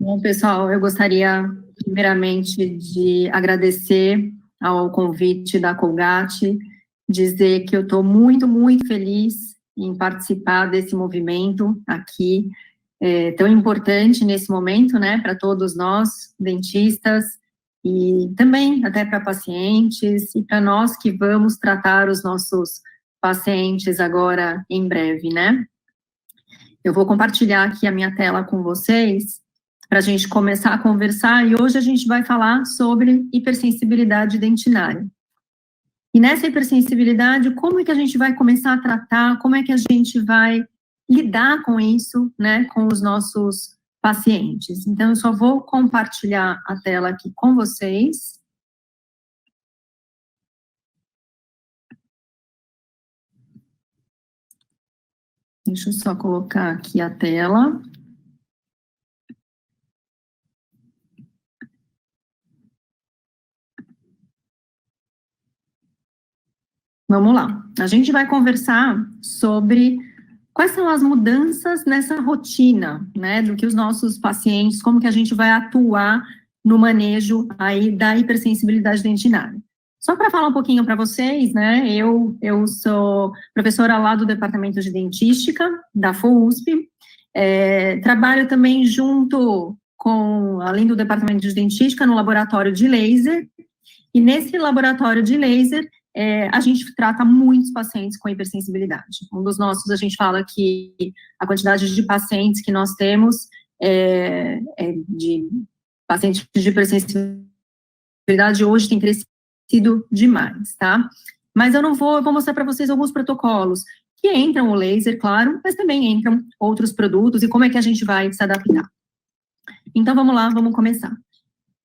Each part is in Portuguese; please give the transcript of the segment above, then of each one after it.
Bom, pessoal, eu gostaria primeiramente de agradecer ao convite da Colgate, dizer que eu estou muito, muito feliz em participar desse movimento aqui, tão importante nesse momento, né, para todos nós, dentistas, e também até para pacientes, e para nós que vamos tratar os nossos pacientes agora em breve, né. Eu vou compartilhar aqui a minha tela com vocês, para a gente começar a conversar, e hoje a gente vai falar sobre hipersensibilidade dentinária. E nessa hipersensibilidade, como é que a gente vai começar a tratar, como é que a gente vai lidar com isso, né, com os nossos pacientes. Então, eu só vou compartilhar a tela aqui com vocês. Deixa eu só colocar aqui a tela. Vamos lá. A gente vai conversar sobre quais são as mudanças nessa rotina, né, do que os nossos pacientes, como que a gente vai atuar no manejo aí da hipersensibilidade dentinária. Só para falar um pouquinho para vocês, né, eu sou professora lá do Departamento de Dentística, da FUUSP, trabalho também junto com, além do Departamento de Dentística, no laboratório de laser, e nesse laboratório de laser, a gente trata muitos pacientes com hipersensibilidade. Um dos nossos, a gente fala que a quantidade de pacientes que nós temos, de pacientes de hipersensibilidade hoje tem crescido demais, tá? Mas eu vou mostrar para vocês alguns protocolos que entram o laser, claro, mas também entram outros produtos e como é que a gente vai se adaptar. Então, vamos lá, vamos começar.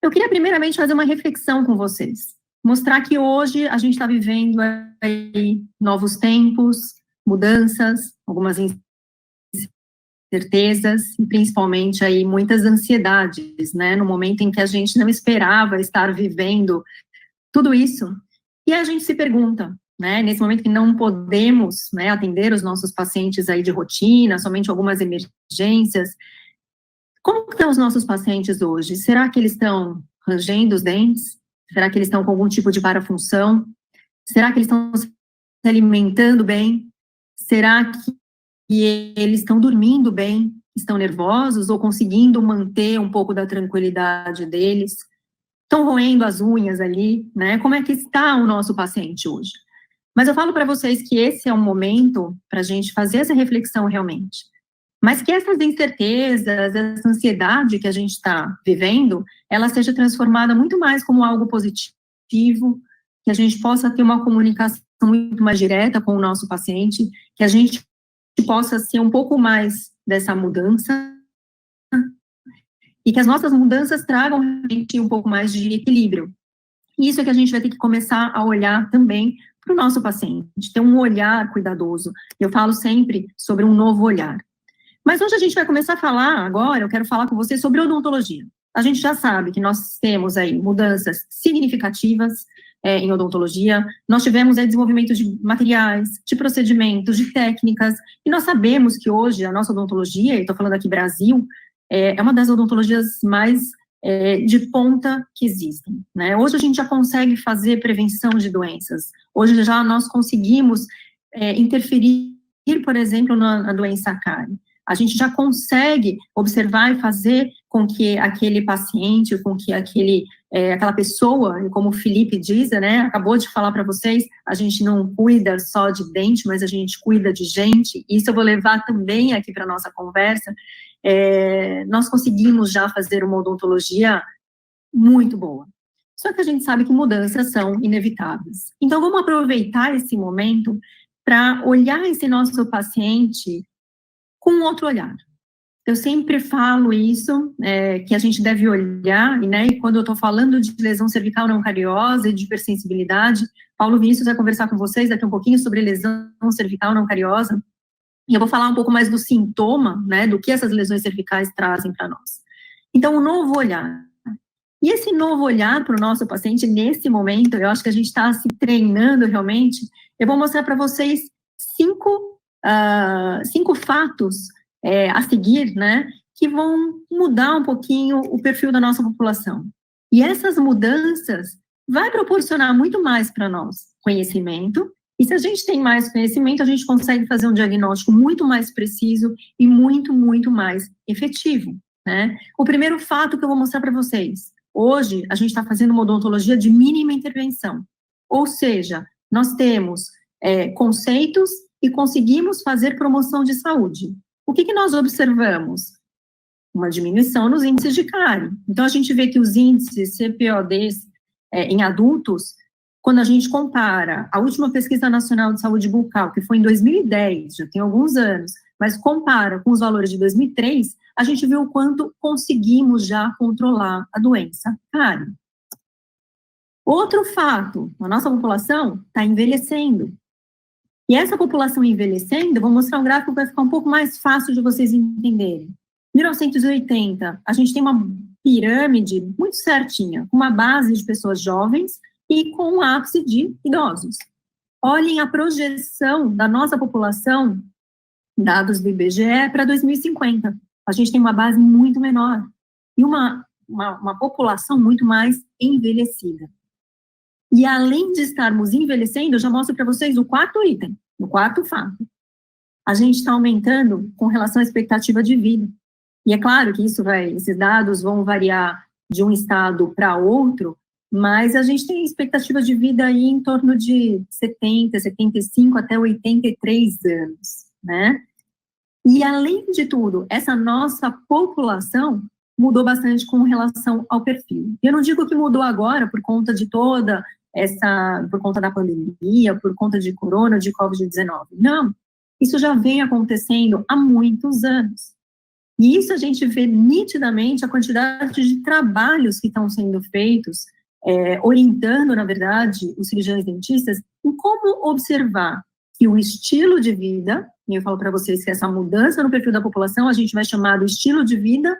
Eu queria primeiramente fazer uma reflexão com vocês. Mostrar que hoje a gente está vivendo aí novos tempos, mudanças, algumas incertezas, e principalmente aí muitas ansiedades, né, no momento em que a gente não esperava estar vivendo tudo isso, e a gente se pergunta, né, nesse momento que não podemos, né, atender os nossos pacientes aí de rotina, somente algumas emergências, como estão os nossos pacientes hoje? Será que eles estão rangendo os dentes? Será que eles estão com algum tipo de parafunção? Será que eles estão se alimentando bem? Será que eles estão dormindo bem? Estão nervosos ou conseguindo manter um pouco da tranquilidade deles? Estão roendo as unhas ali, né? Como é que está o nosso paciente hoje? Mas eu falo para vocês que esse é um momento para a gente fazer essa reflexão realmente. Mas que essas incertezas, essa ansiedade que a gente está vivendo, ela seja transformada muito mais como algo positivo, que a gente possa ter uma comunicação muito mais direta com o nosso paciente, que a gente possa ser um pouco mais dessa mudança, e que as nossas mudanças tragam realmente um pouco mais de equilíbrio. Isso é que a gente vai ter que começar a olhar também para o nosso paciente, ter um olhar cuidadoso. Eu falo sempre sobre um novo olhar. Mas hoje a gente vai começar a falar, agora eu quero falar com você sobre odontologia. A gente já sabe que nós temos aí mudanças significativas em odontologia, nós tivemos aí desenvolvimento de materiais, de procedimentos, de técnicas, e nós sabemos que hoje a nossa odontologia, e estou falando aqui Brasil, é uma das odontologias mais de ponta que existem, né? Hoje a gente já consegue fazer prevenção de doenças, hoje já nós conseguimos interferir, por exemplo, na doença cárie. A gente já consegue observar e fazer com que aquele paciente, com que aquela pessoa, como o Felipe diz, né, acabou de falar para vocês, a gente não cuida só de dente, mas a gente cuida de gente, isso eu vou levar também aqui para a nossa conversa, nós conseguimos já fazer uma odontologia muito boa. Só que a gente sabe que mudanças são inevitáveis. Então, vamos aproveitar esse momento para olhar esse nosso paciente com outro olhar. Eu sempre falo isso, que a gente deve olhar, né, e quando eu estou falando de lesão cervical não cariosa e de hipersensibilidade, Paulo Vinícius vai conversar com vocês daqui um pouquinho sobre lesão cervical não cariosa, e eu vou falar um pouco mais do sintoma, né, do que essas lesões cervicais trazem para nós. Então, o novo olhar. E esse novo olhar para o nosso paciente, nesse momento, eu acho que a gente está se treinando realmente, eu vou mostrar para vocês cinco fatos a seguir, né, que vão mudar um pouquinho o perfil da nossa população. E essas mudanças vai proporcionar muito mais para nós conhecimento, e se a gente tem mais conhecimento, a gente consegue fazer um diagnóstico muito mais preciso e muito, muito mais efetivo, né? O primeiro fato que eu vou mostrar para vocês, hoje a gente está fazendo uma odontologia de mínima intervenção, ou seja, nós temos conceitos e conseguimos fazer promoção de saúde. O que nós observamos? Uma diminuição nos índices de cárie. Então, a gente vê que os índices CPODs em adultos, quando a gente compara a última pesquisa nacional de saúde bucal, que foi em 2010, já tem alguns anos, mas compara com os valores de 2003, a gente vê o quanto conseguimos já controlar a doença cárie. Outro fato, a nossa população está envelhecendo. E essa população envelhecendo, vou mostrar um gráfico que vai ficar um pouco mais fácil de vocês entenderem. 1980, a gente tem uma pirâmide muito certinha, com uma base de pessoas jovens e com um ápice de idosos. Olhem a projeção da nossa população, dados do IBGE, para 2050. A gente tem uma base muito menor e uma população muito mais envelhecida. E além de estarmos envelhecendo, eu já mostro para vocês o quarto item, o quarto fato. A gente está aumentando com relação à expectativa de vida. E é claro que esses dados vão variar de um estado para outro, mas a gente tem expectativa de vida aí em torno de 70, 75 até 83 anos, né? E além de tudo, essa nossa população mudou bastante com relação ao perfil. Eu não digo que mudou agora por conta de por conta da pandemia, por conta de corona, de Covid-19. Não, isso já vem acontecendo há muitos anos. E isso a gente vê nitidamente a quantidade de trabalhos que estão sendo feitos, orientando, na verdade, os cirurgiões dentistas em como observar que o estilo de vida, e eu falo para vocês que essa mudança no perfil da população, a gente vai chamar do estilo de vida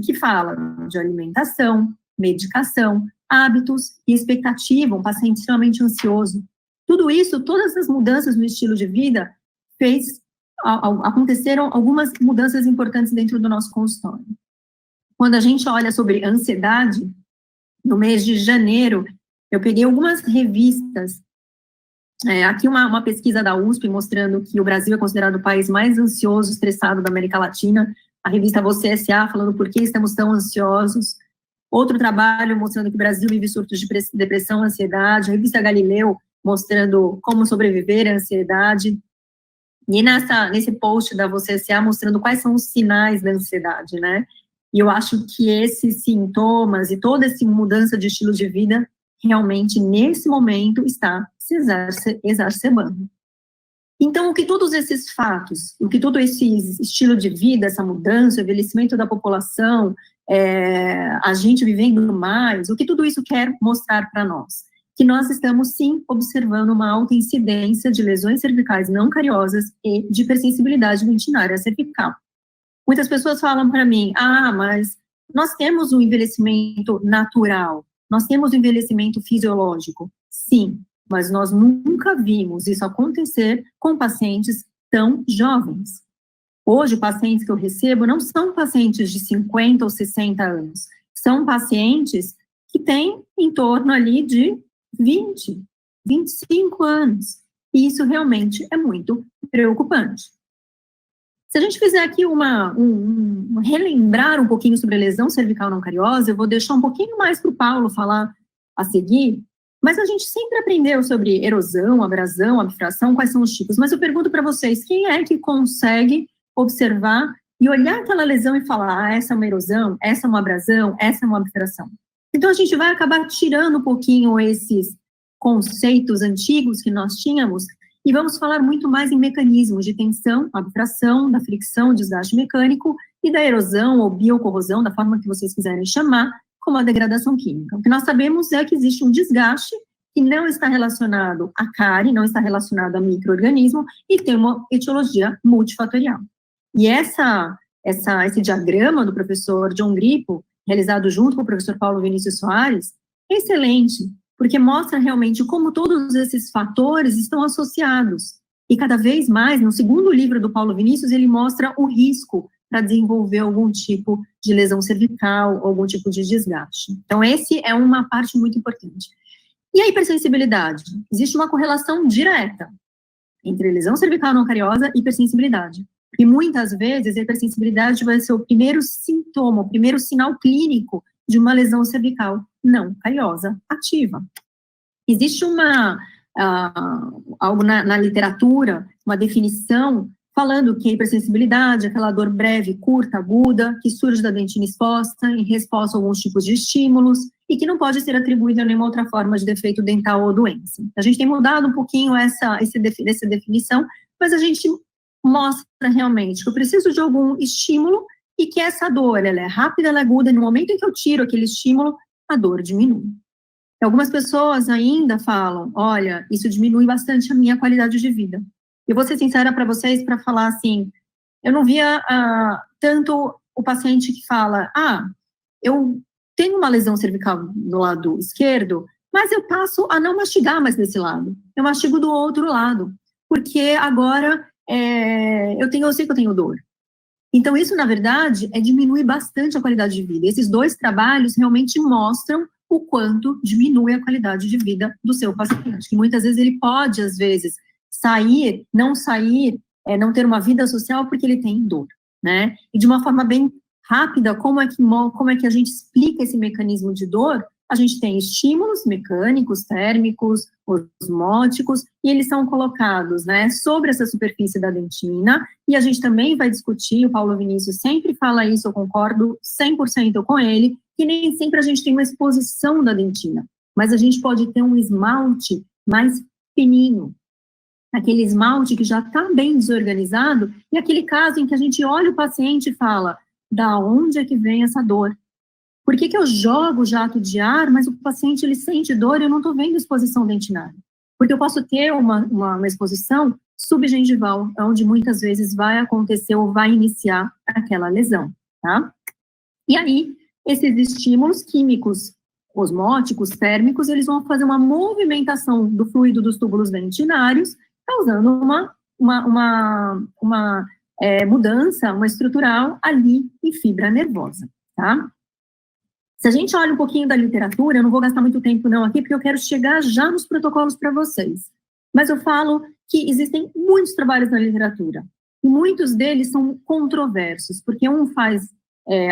que fala de alimentação, medicação, hábitos e expectativa, um paciente extremamente ansioso. Tudo isso, todas as mudanças no estilo de vida aconteceram algumas mudanças importantes dentro do nosso consultório. Quando a gente olha sobre ansiedade, no mês de janeiro, eu peguei algumas revistas, aqui uma pesquisa da USP mostrando que o Brasil é considerado o país mais ansioso, estressado da América Latina, a revista Você S.A. falando por que estamos tão ansiosos, outro trabalho mostrando que o Brasil vive surtos de depressão, ansiedade, a revista Galileu mostrando como sobreviver à ansiedade, e nesse post da Você S.A. mostrando quais são os sinais da ansiedade, né? E eu acho que esses sintomas e toda essa mudança de estilo de vida, realmente, nesse momento, está se exacerbando. Então, o que todos esses fatos, o que todo esse estilo de vida, essa mudança, o envelhecimento da população, a gente vivendo mais, o que tudo isso quer mostrar para nós? Que nós estamos, sim, observando uma alta incidência de lesões cervicais não cariosas e de hipersensibilidade dentinária cervical. Muitas pessoas falam para mim, mas nós temos um envelhecimento natural, nós temos um envelhecimento fisiológico. Sim, mas nós nunca vimos isso acontecer com pacientes tão jovens. Hoje, pacientes que eu recebo não são pacientes de 50 ou 60 anos, são pacientes que têm em torno ali de 20, 25 anos. E isso realmente é muito preocupante. Se a gente fizer aqui relembrar um pouquinho sobre a lesão cervical não cariosa, eu vou deixar um pouquinho mais para o Paulo falar a seguir, mas a gente sempre aprendeu sobre erosão, abrasão, abfração, quais são os tipos. Mas eu pergunto para vocês, quem é que consegue observar e olhar aquela lesão e falar, essa é uma erosão, essa é uma abrasão, essa é uma abfração? Então, a gente vai acabar tirando um pouquinho esses conceitos antigos que nós tínhamos e vamos falar muito mais em mecanismos de tensão, abfração, da fricção, desgaste mecânico e da erosão ou biocorrosão, da forma que vocês quiserem chamar, como a degradação química. O que nós sabemos é que existe um desgaste que não está relacionado à cárie, não está relacionado a micro-organismo e tem uma etiologia multifatorial. E esse diagrama do professor John Grippo, realizado junto com o professor Paulo Vinícius Soares, é excelente, porque mostra realmente como todos esses fatores estão associados. E cada vez mais, no segundo livro do Paulo Vinícius, ele mostra o risco para desenvolver algum tipo de lesão cervical, algum tipo de desgaste. Então, esse é uma parte muito importante. E a hipersensibilidade? Existe uma correlação direta entre lesão cervical não cariosa e hipersensibilidade. E muitas vezes a hipersensibilidade vai ser o primeiro sintoma, o primeiro sinal clínico de uma lesão cervical não cariosa ativa. Existe algo na literatura, uma definição, falando que a hipersensibilidade é aquela dor breve, curta, aguda, que surge da dentina exposta em resposta a alguns tipos de estímulos e que não pode ser atribuída a nenhuma outra forma de defeito dental ou doença. A gente tem mudado um pouquinho essa definição, mas a gente mostra realmente que eu preciso de algum estímulo e que essa dor, ela é rápida, ela é aguda, e no momento em que eu tiro aquele estímulo, a dor diminui. Algumas pessoas ainda falam, olha, isso diminui bastante a minha qualidade de vida. Eu vou ser sincera para vocês, para falar assim, eu não via tanto o paciente que fala, eu tenho uma lesão cervical do lado esquerdo, mas eu passo a não mastigar mais desse lado. Eu mastigo do outro lado, porque agora eu sei que eu tenho dor. Então, isso, na verdade, diminui bastante a qualidade de vida. Esses dois trabalhos realmente mostram o quanto diminui a qualidade de vida do seu paciente, que muitas vezes ele pode, às vezes, não ter uma vida social porque ele tem dor, né? E de uma forma bem rápida, como é que a gente explica esse mecanismo de dor? A gente tem estímulos mecânicos, térmicos, osmóticos, e eles são colocados, né, sobre essa superfície da dentina, e a gente também vai discutir, o Paulo Vinícius sempre fala isso, eu concordo 100% com ele, que nem sempre a gente tem uma exposição da dentina, mas a gente pode ter um esmalte mais fininho, aquele esmalte que já está bem desorganizado, e aquele caso em que a gente olha o paciente e fala, da onde é que vem essa dor? Por que eu jogo o jato de ar, mas o paciente ele sente dor e eu não estou vendo exposição dentinária? Porque eu posso ter uma exposição subgengival, onde muitas vezes vai acontecer ou vai iniciar aquela lesão, tá? E aí, esses estímulos químicos, osmóticos, térmicos, eles vão fazer uma movimentação do fluido dos túbulos dentinários, causando uma mudança, uma estrutural ali em fibra nervosa, tá? Se a gente olha um pouquinho da literatura, eu não vou gastar muito tempo não aqui, porque eu quero chegar já nos protocolos para vocês. Mas eu falo que existem muitos trabalhos na literatura, e muitos deles são controversos, porque um faz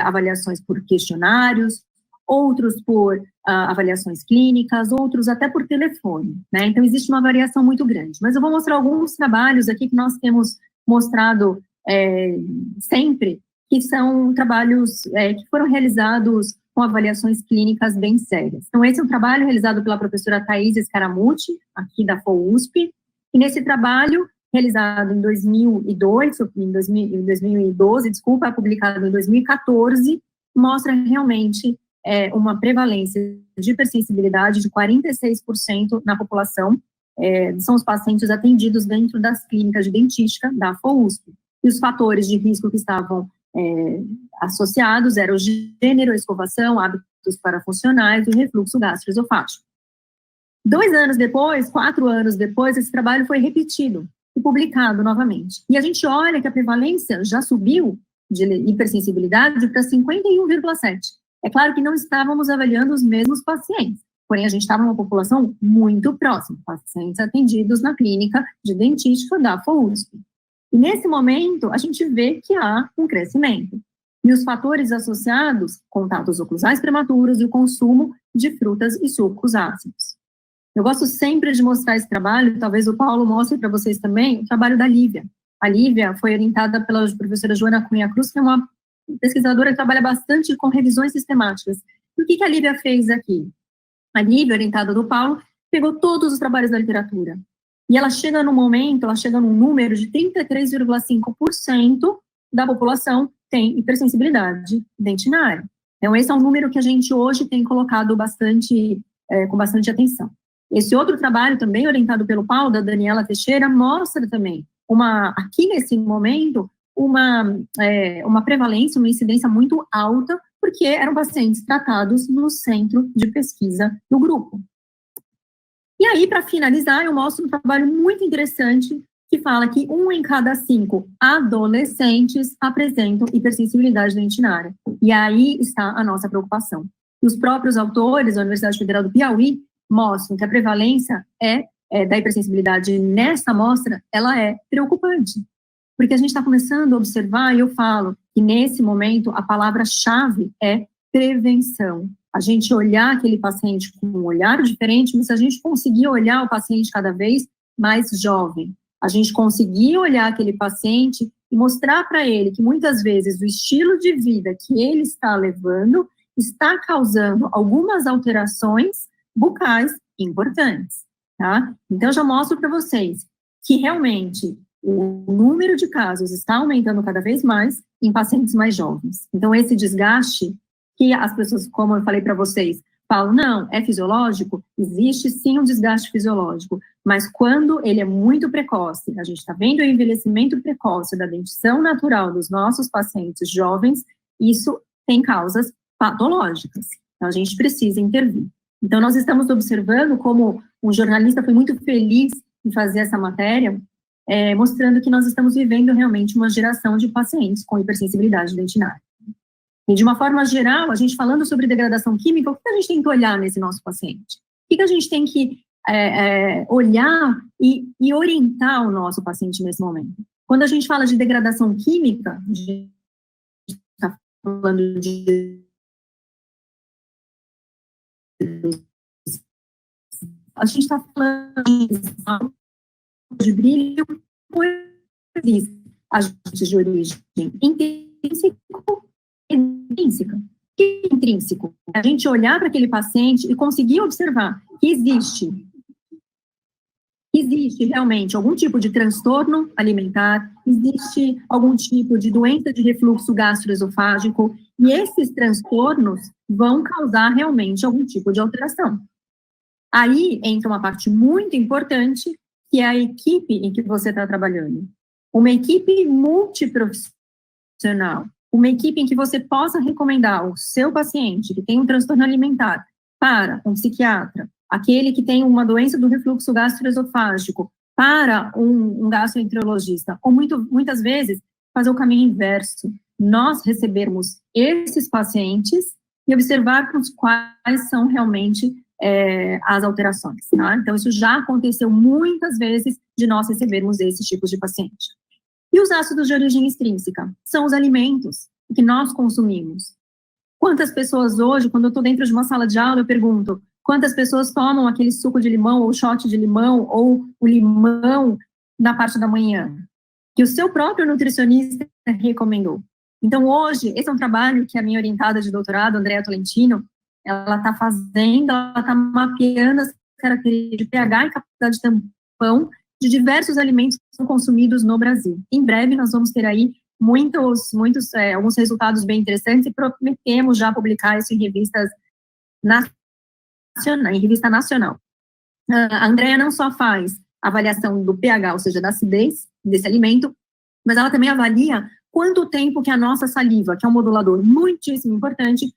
avaliações por questionários, outros por avaliações clínicas, outros até por telefone, né? Então, existe uma variação muito grande. Mas eu vou mostrar alguns trabalhos aqui que nós temos mostrado sempre, que são trabalhos que foram realizados com avaliações clínicas bem sérias. Então, esse é um trabalho realizado pela professora Thaís Scaramucci, aqui da FOUSP, e nesse trabalho, realizado em 2012, publicado em 2014, mostra realmente uma prevalência de hipersensibilidade de 46% na população, são os pacientes atendidos dentro das clínicas de dentística da FOUSP. E os fatores de risco que estavam associados eram o gênero, a escovação, hábitos parafuncionais e o refluxo gastroesofágico. 4 anos depois, esse trabalho foi repetido e publicado novamente. E a gente olha que a prevalência já subiu de hipersensibilidade para 51,7%. É claro que não estávamos avaliando os mesmos pacientes, porém a gente estava numa população muito próxima, pacientes atendidos na clínica de dentística da FOUSP. E nesse momento, a gente vê que há um crescimento. E os fatores associados, contatos oclusais prematuros e o consumo de frutas e sucos ácidos. Eu gosto sempre de mostrar esse trabalho, talvez o Paulo mostre para vocês também, o trabalho da Lívia. A Lívia foi orientada pela professora Joana Cunha Cruz, que é uma pesquisadora que trabalha bastante com revisões sistemáticas. E o que a Lívia fez aqui? A Lívia, orientada do Paulo, pegou todos os trabalhos da literatura. E ela chega num número de 33,5% da população tem hipersensibilidade dentinária. Então, esse é um número que a gente hoje tem colocado com bastante atenção. Esse outro trabalho, também orientado pelo Paulo, da Daniela Teixeira, mostra também, aqui nesse momento, uma prevalência, uma incidência muito alta, porque eram pacientes tratados no centro de pesquisa do grupo. E aí, para finalizar, eu mostro um trabalho muito interessante que fala que 1 em cada 5 adolescentes apresentam hipersensibilidade dentinária. E aí está a nossa preocupação. E os próprios autores da Universidade Federal do Piauí mostram que a prevalência da hipersensibilidade nessa amostra, ela é preocupante. Porque a gente está começando a observar, e eu falo que nesse momento a palavra-chave é prevenção. A gente olhar aquele paciente com um olhar diferente, mas se a gente conseguir olhar o paciente cada vez mais jovem, a gente conseguir olhar aquele paciente e mostrar para ele que muitas vezes o estilo de vida que ele está levando está causando algumas alterações bucais importantes, tá? Então, eu já mostro para vocês que realmente o número de casos está aumentando cada vez mais em pacientes mais jovens. Então, esse desgaste que as pessoas, como eu falei para vocês, falam, não, é fisiológico? Existe sim um desgaste fisiológico, mas quando ele é muito precoce, a gente está vendo o envelhecimento precoce da dentição natural dos nossos pacientes jovens, isso tem causas patológicas. Então, a gente precisa intervir. Então, nós estamos observando como um jornalista foi muito feliz em fazer essa matéria, mostrando que nós estamos vivendo realmente uma geração de pacientes com hipersensibilidade dentinária. E de uma forma geral, a gente falando sobre degradação química, o que a gente tem que olhar nesse nosso paciente? O que a gente tem que olhar e orientar o nosso paciente nesse momento? Quando a gente fala de degradação química, a gente está falando de de brilho, agentes de origem intrínseco e intrínseca. O que é intrínseco? A gente olhar para aquele paciente e conseguir observar que existe realmente algum tipo de transtorno alimentar, existe algum tipo de doença de refluxo gastroesofágico, e esses transtornos vão causar realmente algum tipo de alteração. Aí entra uma parte muito importante, que é a equipe em que você está trabalhando. Uma equipe multiprofissional, uma equipe em que você possa recomendar o seu paciente que tem um transtorno alimentar para um psiquiatra, aquele que tem uma doença do refluxo gastroesofágico para um gastroenterologista, ou muitas vezes fazer o caminho inverso, nós recebermos esses pacientes e observarmos quais são realmente as alterações, tá? Então, isso já aconteceu muitas vezes de nós recebermos esses tipos de paciente. E os ácidos de origem extrínseca? São os alimentos que nós consumimos. Quantas pessoas hoje, quando eu estou dentro de uma sala de aula, eu pergunto, quantas pessoas tomam aquele suco de limão, ou shot de limão, ou o limão na parte da manhã? Que o seu próprio nutricionista recomendou. Então, hoje, esse é um trabalho que a minha orientada de doutorado, Andréa Tolentino, ela está fazendo, ela está mapeando as características de pH e capacidade de tampão de diversos alimentos que são consumidos no Brasil. Em breve, nós vamos ter aí alguns resultados bem interessantes e prometemos já publicar isso em revista nacional. A Andréa não só faz avaliação do pH, ou seja, da acidez desse alimento, mas ela também avalia quanto tempo que a nossa saliva, que é um modulador muitíssimo importante,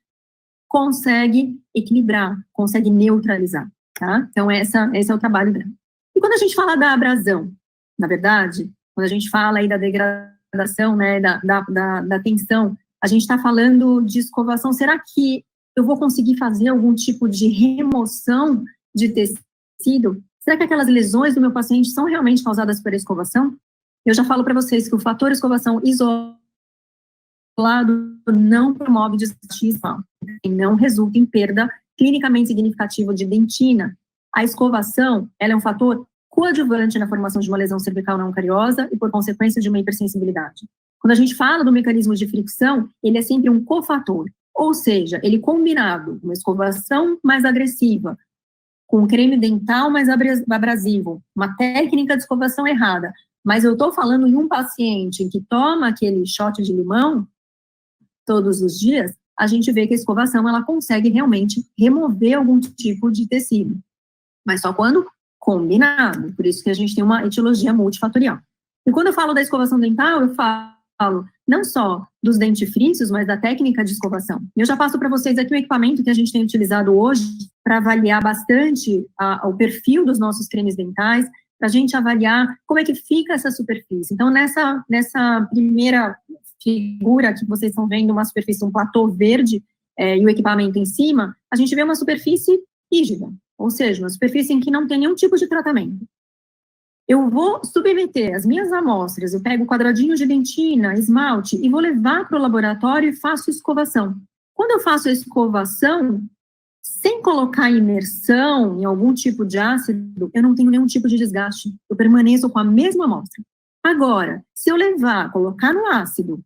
consegue equilibrar, consegue neutralizar, tá? Então, esse é o trabalho dela. E quando a gente fala da abrasão, na verdade, quando a gente fala aí da degradação, né, da tensão, a gente está falando de escovação. Será que eu vou conseguir fazer algum tipo de remoção de tecido? Será que aquelas lesões do meu paciente são realmente causadas por escovação? Eu já falo para vocês que o fator escovação isolado não promove desgaste e não resulta em perda clinicamente significativa de dentina. A escovação, ela é um fator coadjuvante na formação de uma lesão cervical não cariosa e, por consequência, de uma hipersensibilidade. Quando a gente fala do mecanismo de fricção, ele é sempre um cofator, ou seja, ele combinado com uma escovação mais agressiva, com um creme dental mais abrasivo, uma técnica de escovação errada, mas eu estou falando em um paciente que toma aquele shot de limão todos os dias, a gente vê que a escovação, ela consegue realmente remover algum tipo de tecido, mas só quando combinado, por isso que a gente tem uma etiologia multifatorial. E quando eu falo da escovação dental, eu falo não só dos dentifrícios, mas da técnica de escovação. Eu já passo para vocês aqui o equipamento que a gente tem utilizado hoje para avaliar bastante o perfil dos nossos cremes dentais. para a gente avaliar como é que fica essa superfície. Então, nessa primeira figura que vocês estão vendo, uma superfície, um platô verde, e o equipamento em cima, a gente vê uma superfície rígida, ou seja, uma superfície em que não tem nenhum tipo de tratamento. Eu vou submeter as minhas amostras, eu pego quadradinhos de dentina, esmalte, e vou levar para o laboratório e faço escovação. Quando eu faço a escovação, sem colocar imersão em algum tipo de ácido, eu não tenho nenhum tipo de desgaste. Eu permaneço com a mesma amostra. Agora, se eu levar, colocar no ácido,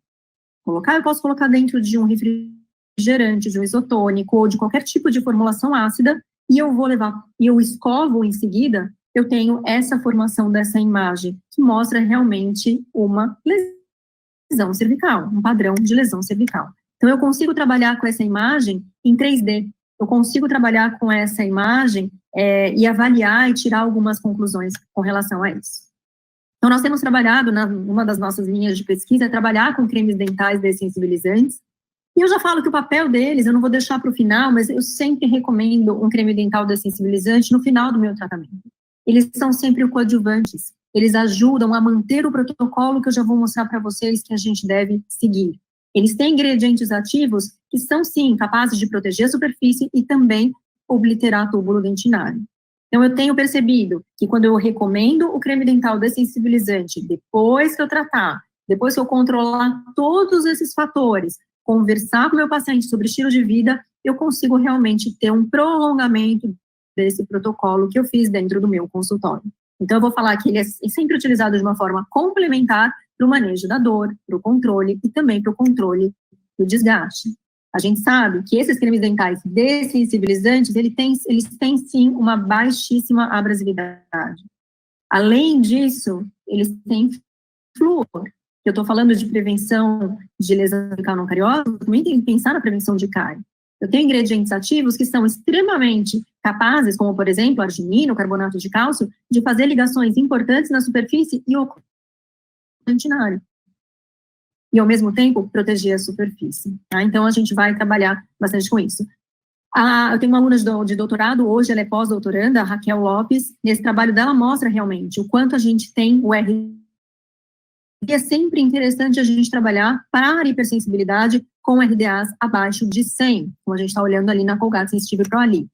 eu posso colocar dentro de um refrigerante, de um isotônico, ou de qualquer tipo de formulação ácida, e eu vou levar, e eu escovo em seguida, eu tenho essa formação dessa imagem, que mostra realmente uma lesão cervical, um padrão de lesão cervical. Então, eu consigo trabalhar com essa imagem em 3D. Eu consigo trabalhar com essa imagem e avaliar e tirar algumas conclusões com relação a isso. Então, nós temos trabalhado, uma das nossas linhas de pesquisa, é trabalhar com cremes dentais dessensibilizantes. E eu já falo que o papel deles, eu não vou deixar para o final, mas eu sempre recomendo um creme dental dessensibilizante no final do meu tratamento. Eles são sempre coadjuvantes. Eles ajudam a manter o protocolo que eu já vou mostrar para vocês que a gente deve seguir. Eles têm ingredientes ativos que são, sim, capazes de proteger a superfície e também obliterar túbulo dentinário. Então, eu tenho percebido que quando eu recomendo o creme dental dessensibilizante, depois que eu tratar, depois que eu controlar todos esses fatores, conversar com o meu paciente sobre estilo de vida, eu consigo realmente ter um prolongamento desse protocolo que eu fiz dentro do meu consultório. Então, eu vou falar que ele é sempre utilizado de uma forma complementar para o manejo da dor, para o controle e também para o controle do desgaste. A gente sabe que esses cremes dentais dessensibilizantes, eles têm sim uma baixíssima abrasividade. Além disso, eles têm flúor. Eu estou falando de prevenção de lesão cervical não cariosa, também tem que pensar na prevenção de cárie. Eu tenho ingredientes ativos que são extremamente capazes, como, por exemplo, arginina, o carbonato de cálcio, de fazer ligações importantes na superfície e o dentinário. E, ao mesmo tempo, proteger a superfície. Tá? Então, a gente vai trabalhar bastante com isso. Eu tenho uma aluna de doutorado, hoje ela é pós-doutoranda, a Raquel Lopes. Nesse trabalho dela mostra realmente o quanto a gente tem o RDA. E é sempre interessante a gente trabalhar para a hipersensibilidade com RDAs abaixo de 100, como a gente está olhando ali na Colgate Sensitive Pro Ali.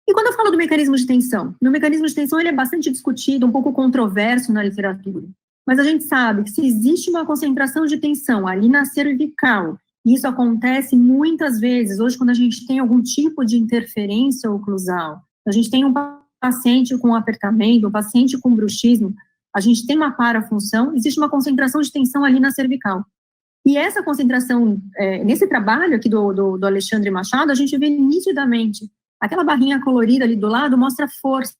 E quando eu falo do mecanismo de tensão? No mecanismo de tensão ele é bastante discutido, um pouco controverso na literatura. Mas a gente sabe que se existe uma concentração de tensão ali na cervical, e isso acontece muitas vezes, hoje quando a gente tem algum tipo de interferência oclusal, a gente tem um paciente com apertamento, um paciente com bruxismo, a gente tem uma parafunção, existe uma concentração de tensão ali na cervical. E essa concentração, nesse trabalho aqui do Alexandre Machado, a gente vê nitidamente, aquela barrinha colorida ali do lado mostra força.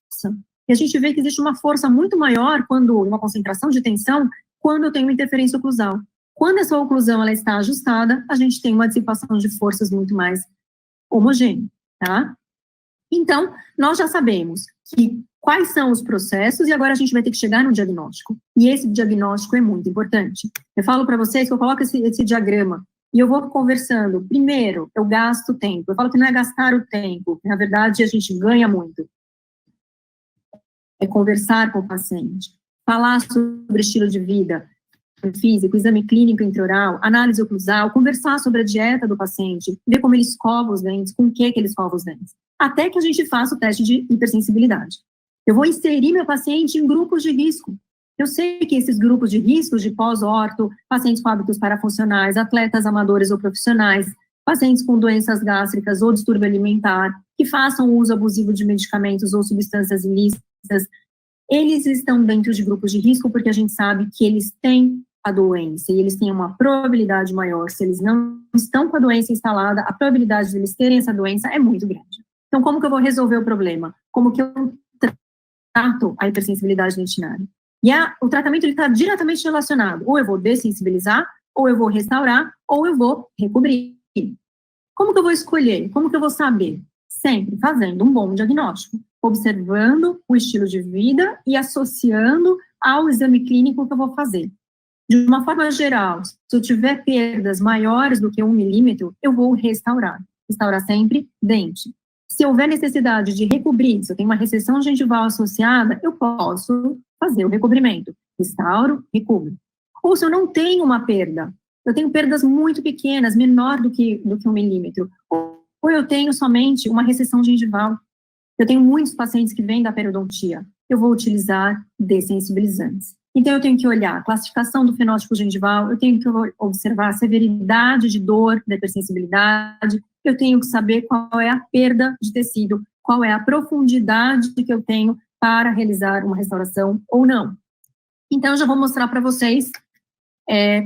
E a gente vê que existe uma força muito maior quando uma concentração de tensão, quando eu tenho interferência oclusal. Quando essa oclusão ela está ajustada, a gente tem uma dissipação de forças muito mais homogênea, tá? Então, nós já sabemos que quais são os processos e agora a gente vai ter que chegar no diagnóstico. E esse diagnóstico é muito importante. Eu falo para vocês que eu coloco esse diagrama e eu vou conversando. Primeiro, eu gasto tempo. Eu falo que não é gastar o tempo, na verdade a gente ganha muito. É conversar com o paciente, falar sobre estilo de vida físico, exame clínico intraoral, análise oclusal, conversar sobre a dieta do paciente, ver como ele escova os dentes, com o que ele escova os dentes, até que a gente faça o teste de hipersensibilidade. Eu vou inserir meu paciente em grupos de risco. Eu sei que esses grupos de risco de pós-orto, pacientes com hábitos parafuncionais, atletas amadores ou profissionais, pacientes com doenças gástricas ou distúrbio alimentar, que façam uso abusivo de medicamentos ou substâncias ilícitas, eles estão dentro de grupos de risco porque a gente sabe que eles têm a doença e eles têm uma probabilidade maior. Se eles não estão com a doença instalada, a probabilidade de eles terem essa doença é muito grande. Então, como que eu vou resolver o problema? Como que eu trato a hipersensibilidade dentinária? E o tratamento está diretamente relacionado. Ou eu vou dessensibilizar, ou eu vou restaurar, ou eu vou recobrir. Como que eu vou escolher? Como que eu vou saber? Sempre fazendo um bom diagnóstico, observando o estilo de vida e associando ao exame clínico que eu vou fazer. De uma forma geral, se eu tiver perdas maiores do que 1 milímetro, eu vou restaurar. Restaurar sempre dente. Se houver necessidade de recobrir, se eu tenho uma recessão gengival associada, eu posso fazer o recobrimento. Restauro, recubro. Ou se eu não tenho uma perda, eu tenho perdas muito pequenas, menor do que 1 milímetro, ou eu tenho somente uma recessão gengival. Eu tenho muitos pacientes que vêm da periodontia. Eu vou utilizar dessensibilizantes. Então, eu tenho que olhar a classificação do fenótipo gengival, eu tenho que observar a severidade de dor da hipersensibilidade, eu tenho que saber qual é a perda de tecido, qual é a profundidade que eu tenho para realizar uma restauração ou não. Então, eu já vou mostrar para vocês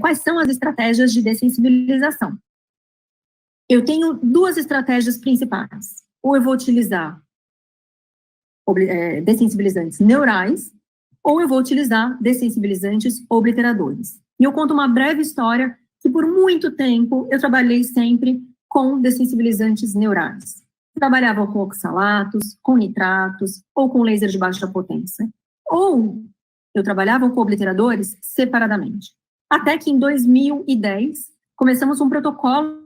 quais são as estratégias de dessensibilização. Eu tenho duas estratégias principais. Ou eu vou utilizar dessensibilizantes neurais, ou eu vou utilizar dessensibilizantes obliteradores. E eu conto uma breve história que por muito tempo eu trabalhei sempre com dessensibilizantes neurais. Trabalhava com oxalatos, com nitratos, ou com laser de baixa potência. Ou eu trabalhava com obliteradores separadamente. Até que em 2010, começamos um protocolo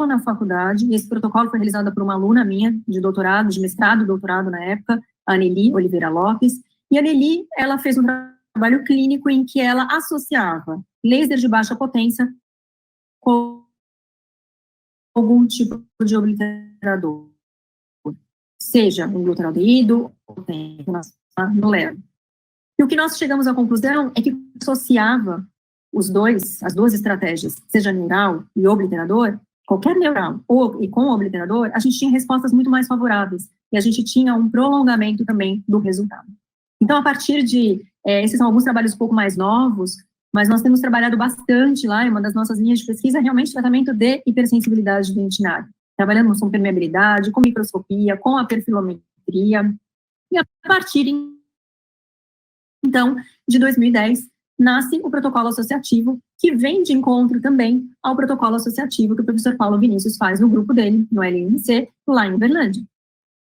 na faculdade, e esse protocolo foi realizado por uma aluna minha, de doutorado, de mestrado, doutorado na época, a Anneli Oliveira Lopes, e a Anneli, ela fez um trabalho clínico em que ela associava laser de baixa potência com algum tipo de obliterador, seja um glutaraldeído ou no LER. E o que nós chegamos à conclusão é que associava as duas estratégias, seja neural e obliterador, qualquer neural e com obliterador, a gente tinha respostas muito mais favoráveis e a gente tinha um prolongamento também do resultado. Então, a partir de, esses são alguns trabalhos um pouco mais novos, mas nós temos trabalhado bastante lá, em uma das nossas linhas de pesquisa, realmente tratamento de hipersensibilidade dentinária. Trabalhamos com permeabilidade, com microscopia, com a perfilometria, e a partir, então, de 2010, nasce o protocolo associativo, que vem de encontro também ao protocolo associativo que o professor Paulo Vinícius faz no grupo dele, no LNC, lá em Uberlândia.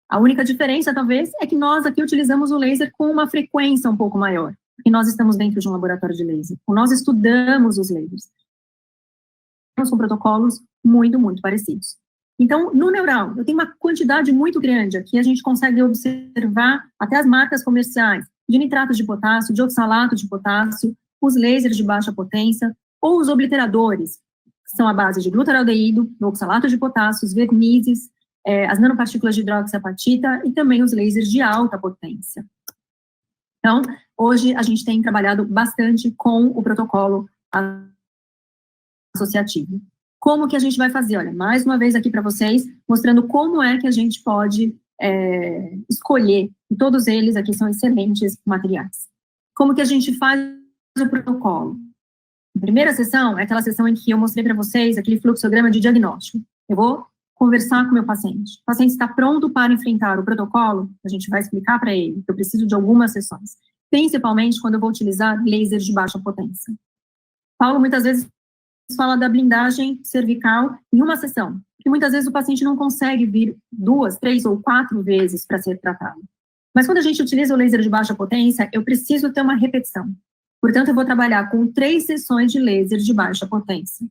A única diferença, talvez, é que nós aqui utilizamos o laser com uma frequência um pouco maior, porque nós estamos dentro de um laboratório de laser. Nós estudamos os lasers. São protocolos muito, muito parecidos. Então, no neural, eu tenho uma quantidade muito grande aqui, a gente consegue observar até as marcas comerciais de nitrato de potássio, de oxalato de potássio, os lasers de baixa potência, ou os obliteradores, que são a base de glutaraldeído, oxalato de potássio, os vernizes, as nanopartículas de hidroxiapatita e também os lasers de alta potência. Então, hoje a gente tem trabalhado bastante com o protocolo associativo. Como que a gente vai fazer? Olha, mais uma vez aqui para vocês, mostrando como é que a gente pode escolher, e todos eles aqui são excelentes materiais. Como que a gente faz o protocolo? A primeira sessão é aquela sessão em que eu mostrei para vocês aquele fluxograma de diagnóstico. Eu vou conversar com o meu paciente. O paciente está pronto para enfrentar o protocolo, a gente vai explicar para ele que eu preciso de algumas sessões, principalmente quando eu vou utilizar laser de baixa potência. Paulo muitas vezes fala da blindagem cervical em uma sessão, e muitas vezes o paciente não consegue vir 2, 3 ou 4 vezes para ser tratado. Mas quando a gente utiliza o laser de baixa potência, eu preciso ter uma repetição. Portanto, eu vou trabalhar com 3 sessões de laser de baixa potência.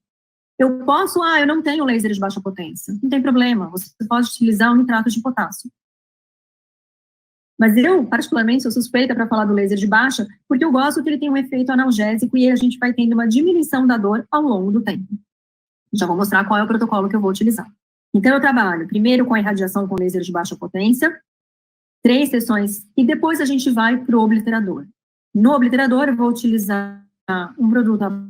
Eu posso, eu não tenho laser de baixa potência. Não tem problema, você pode utilizar o nitrato de potássio. Mas eu, particularmente, sou suspeita para falar do laser de baixa, porque eu gosto que ele tem um efeito analgésico e a gente vai tendo uma diminuição da dor ao longo do tempo. Já vou mostrar qual é o protocolo que eu vou utilizar. Então, eu trabalho primeiro com a irradiação com laser de baixa potência, 3 sessões, e depois a gente vai para o obliterador. No obliterador, eu vou utilizar um produto à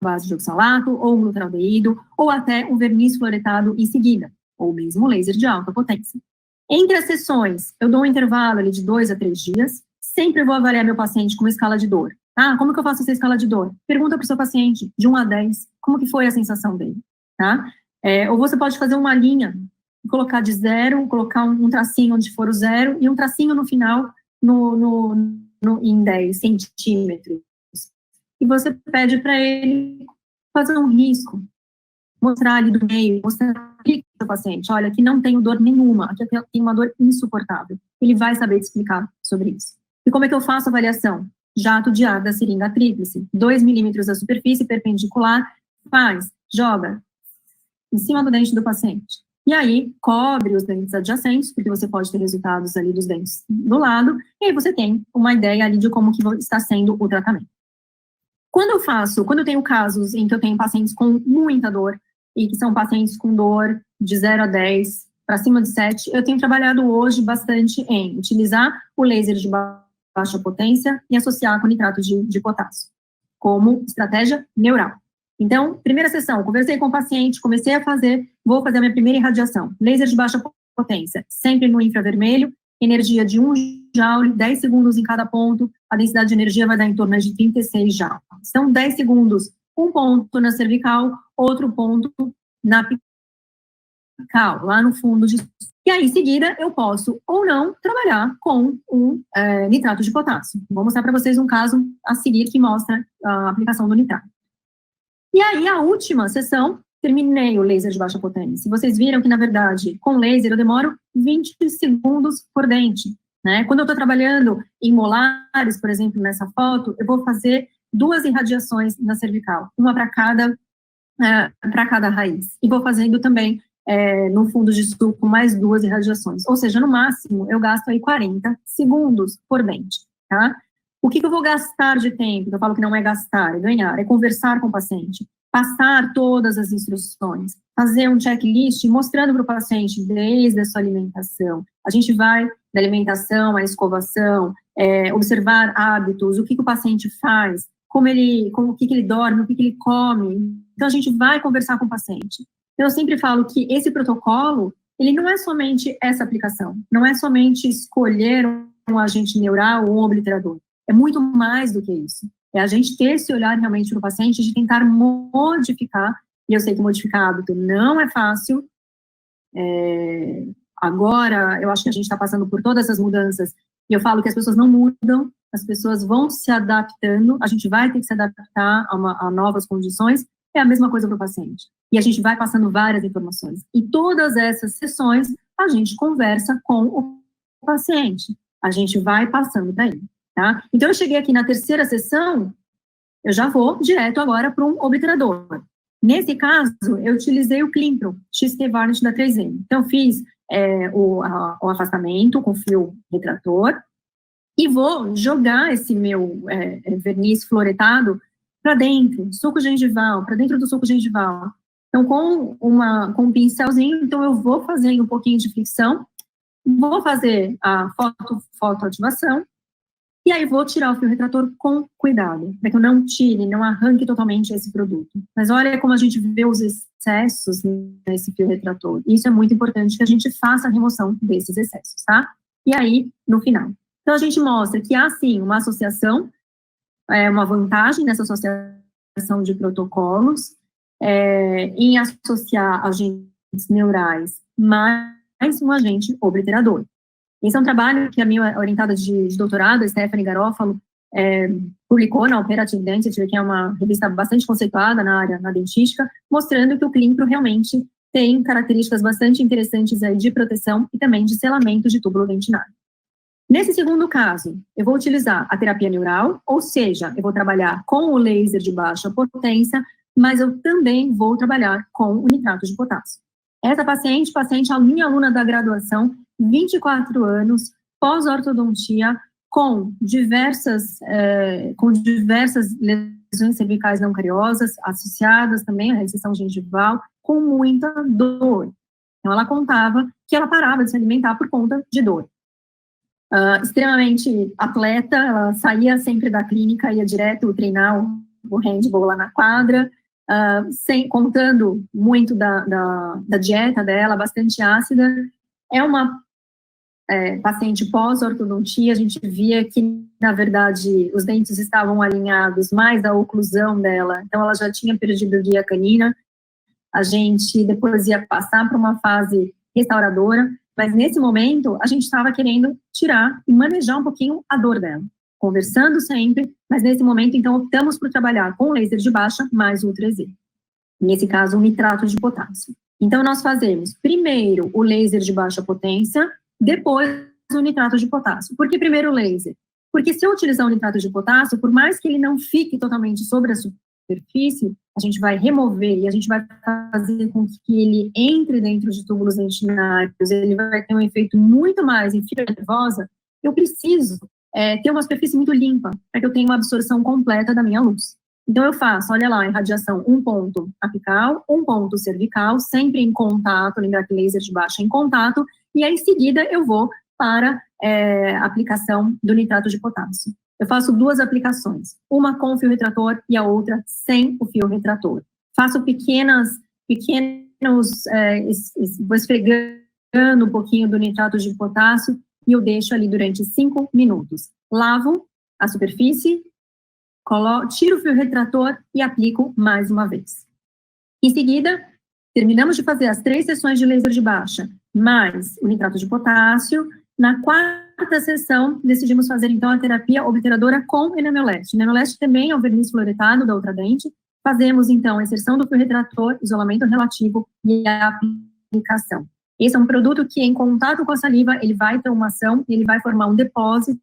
base de oxalato, ou um glutaraldeído, ou até um verniz fluoretado em seguida, ou mesmo laser de alta potência. Entre as sessões, eu dou um intervalo ali de 2 a 3 dias, sempre vou avaliar meu paciente com uma escala de dor. Como que eu faço essa escala de dor? Pergunta para o seu paciente, de 1 a 10, como que foi a sensação dele, tá? Ou você pode fazer uma linha, colocar de 0, colocar um tracinho onde for o 0, e um tracinho no final, em 10 centímetros. E você pede para ele fazer um risco, mostrar ali do meio, mostrar para o seu paciente, olha, aqui não tenho dor nenhuma, aqui tem uma dor insuportável. Ele vai saber te explicar sobre isso. E como é que eu faço a avaliação? Jato de ar da seringa tríplice, 2 milímetros da superfície perpendicular, joga em cima do dente do paciente. E aí, cobre os dentes adjacentes, porque você pode ter resultados ali dos dentes do lado, e aí você tem uma ideia ali de como que está sendo o tratamento. Quando eu tenho casos em que eu tenho pacientes com muita dor, e que são pacientes com dor de 0 a 10, para cima de 7, eu tenho trabalhado hoje bastante em utilizar o laser de baixa potência e associar com nitrato de potássio, como estratégia neural. Então, primeira sessão, conversei com o paciente, vou fazer a minha primeira irradiação. Laser de baixa potência, sempre no infravermelho, energia de 1 joule, 10 segundos em cada ponto, a densidade de energia vai dar em torno de 36 joules. Então, 10 segundos, um ponto na cervical, outro ponto na apical, lá no fundo de... E aí, em seguida, eu posso ou não trabalhar com nitrato de potássio. Vou mostrar para vocês um caso a seguir que mostra a aplicação do nitrato. E aí, a última sessão, terminei o laser de baixa potência. Vocês viram que, na verdade, com laser eu demoro 20 segundos por dente, né? Quando eu estou trabalhando em molares, por exemplo, nessa foto, eu vou fazer 2 irradiações na cervical, uma para cada raiz. E vou fazendo também, no fundo de sulco, mais 2 irradiações. Ou seja, no máximo, eu gasto aí 40 segundos por dente, tá? O que eu vou gastar de tempo? Eu falo que não é gastar, é ganhar, é conversar com o paciente, passar todas as instruções, fazer um checklist mostrando para o paciente desde a sua alimentação. A gente vai da alimentação à escovação, observar hábitos, o que o paciente faz, o que ele dorme, o que ele come. Então, a gente vai conversar com o paciente. Eu sempre falo que esse protocolo, ele não é somente essa aplicação, não é somente escolher um agente neural ou um obliterador. É muito mais do que isso. É a gente ter esse olhar realmente para o paciente de tentar modificar, e eu sei que modificar hábito não é fácil. Agora, eu acho que a gente está passando por todas as mudanças, e eu falo que as pessoas não mudam, as pessoas vão se adaptando, a gente vai ter que se adaptar a novas condições, é a mesma coisa para o paciente. E a gente vai passando várias informações. E todas essas sessões, a gente conversa com o paciente. A gente vai passando para ele. Tá? Então, eu cheguei aqui na terceira sessão, eu já vou direto agora para um obliterador. Nesse caso, eu utilizei o Climpro, XT Varnish da 3M. Então, fiz o afastamento com fio retrator e vou jogar esse meu verniz fluoretado para dentro, suco gengival, para dentro do suco gengival. Então, com um pincelzinho, então eu vou fazendo um pouquinho de fricção, vou fazer a fotoativação, e aí vou tirar o fio retrator com cuidado, para que eu não tire, não arranque totalmente esse produto. Mas olha como a gente vê os excessos nesse fio retrator. Isso é muito importante que a gente faça a remoção desses excessos, tá? E aí, no final. Então, a gente mostra que há, sim, uma associação, uma vantagem nessa associação de protocolos, em associar agentes neurais mais um agente obliterador. Esse é um trabalho que a minha orientada de doutorado, Stephanie Garofalo, publicou na Operative Dentistry, que é uma revista bastante conceituada na área, na dentística, mostrando que o Climpro realmente tem características bastante interessantes aí de proteção e também de selamento de túbulo dentinário. Nesse segundo caso, eu vou utilizar a terapia neural, ou seja, eu vou trabalhar com o laser de baixa potência, mas eu também vou trabalhar com o nitrato de potássio. Essa paciente, a minha aluna da graduação, 24 anos, pós-ortodontia, com diversas lesões cervicais não cariosas, associadas também à recessão gengival, com muita dor. Então, ela contava que ela parava de se alimentar por conta de dor. Extremamente atleta, ela saía sempre da clínica, ia direto treinar o handball lá na quadra, contando muito da dieta dela, bastante ácida. É uma paciente pós-ortodontia, a gente via que, na verdade, os dentes estavam alinhados mais da oclusão dela, então ela já tinha perdido guia canina, a gente depois ia passar para uma fase restauradora, mas nesse momento a gente estava querendo tirar e manejar um pouquinho a dor dela, conversando sempre, mas nesse momento, então, optamos por trabalhar com laser de baixa mais Ultra Z. Nesse caso, um nitrato de potássio. Então, nós fazemos primeiro o laser de baixa potência, depois o nitrato de potássio. Por que primeiro o laser? Porque se eu utilizar o nitrato de potássio, por mais que ele não fique totalmente sobre a superfície, a gente vai remover e a gente vai fazer com que ele entre dentro de túbulos dentinários, ele vai ter um efeito muito mais em fibra nervosa, eu preciso ter uma superfície muito limpa, para que eu tenha uma absorção completa da minha luz. Então, eu faço, olha lá, irradiação, um ponto apical, um ponto cervical, sempre em contato, lembrar que laser de baixa em contato, e aí, em seguida, eu vou para a aplicação do nitrato de potássio. Eu faço 2 aplicações, uma com o fio retrator e a outra sem o fio retrator. Faço pequenos, vou esfregando um pouquinho do nitrato de potássio e eu deixo ali durante 5 minutos. Lavo a superfície, tiro o fio retrator e aplico mais uma vez. Em seguida, terminamos de fazer as 3 sessões de laser de baixa, mais o nitrato de potássio. Na 4ª sessão, decidimos fazer, então, a terapia obliteradora com enameleste. Enameleste também é o verniz fluoretado da outra dente. Fazemos, então, a inserção do fio retrator, isolamento relativo e a aplicação. Esse é um produto que, em contato com a saliva, ele vai ter uma ação, ele vai formar um depósito,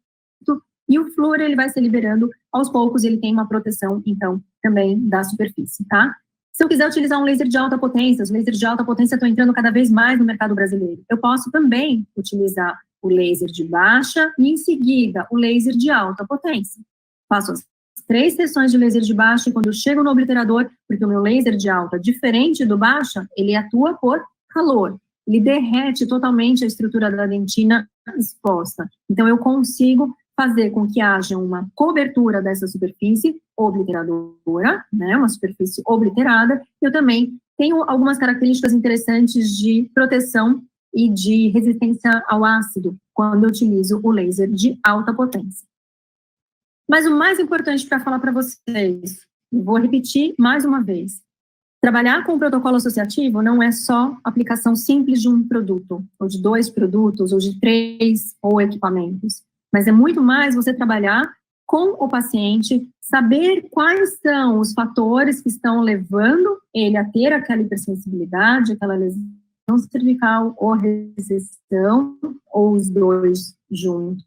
e o flúor, ele vai se liberando aos poucos, ele tem uma proteção, então, também da superfície, tá? Se eu quiser utilizar um laser de alta potência, os lasers de alta potência estão entrando cada vez mais no mercado brasileiro. Eu posso também utilizar o laser de baixa e, em seguida, o laser de alta potência. Faço as 3 sessões de laser de baixa e quando eu chego no obliterador, porque o meu laser de alta, diferente do baixa, ele atua por calor. Ele derrete totalmente a estrutura da dentina exposta. Então, eu consigo fazer com que haja uma cobertura dessa superfície obliteradora, né, uma superfície obliterada. Eu também tenho algumas características interessantes de proteção e de resistência ao ácido quando eu utilizo o laser de alta potência. Mas o mais importante para falar para vocês, vou repetir mais uma vez, trabalhar com o protocolo associativo não é só aplicação simples de um produto, ou de 2 produtos, ou de 3 ou equipamentos, mas é muito mais você trabalhar com o paciente, saber quais são os fatores que estão levando ele a ter aquela hipersensibilidade, aquela lesão cervical ou recessão, ou os 2 juntos,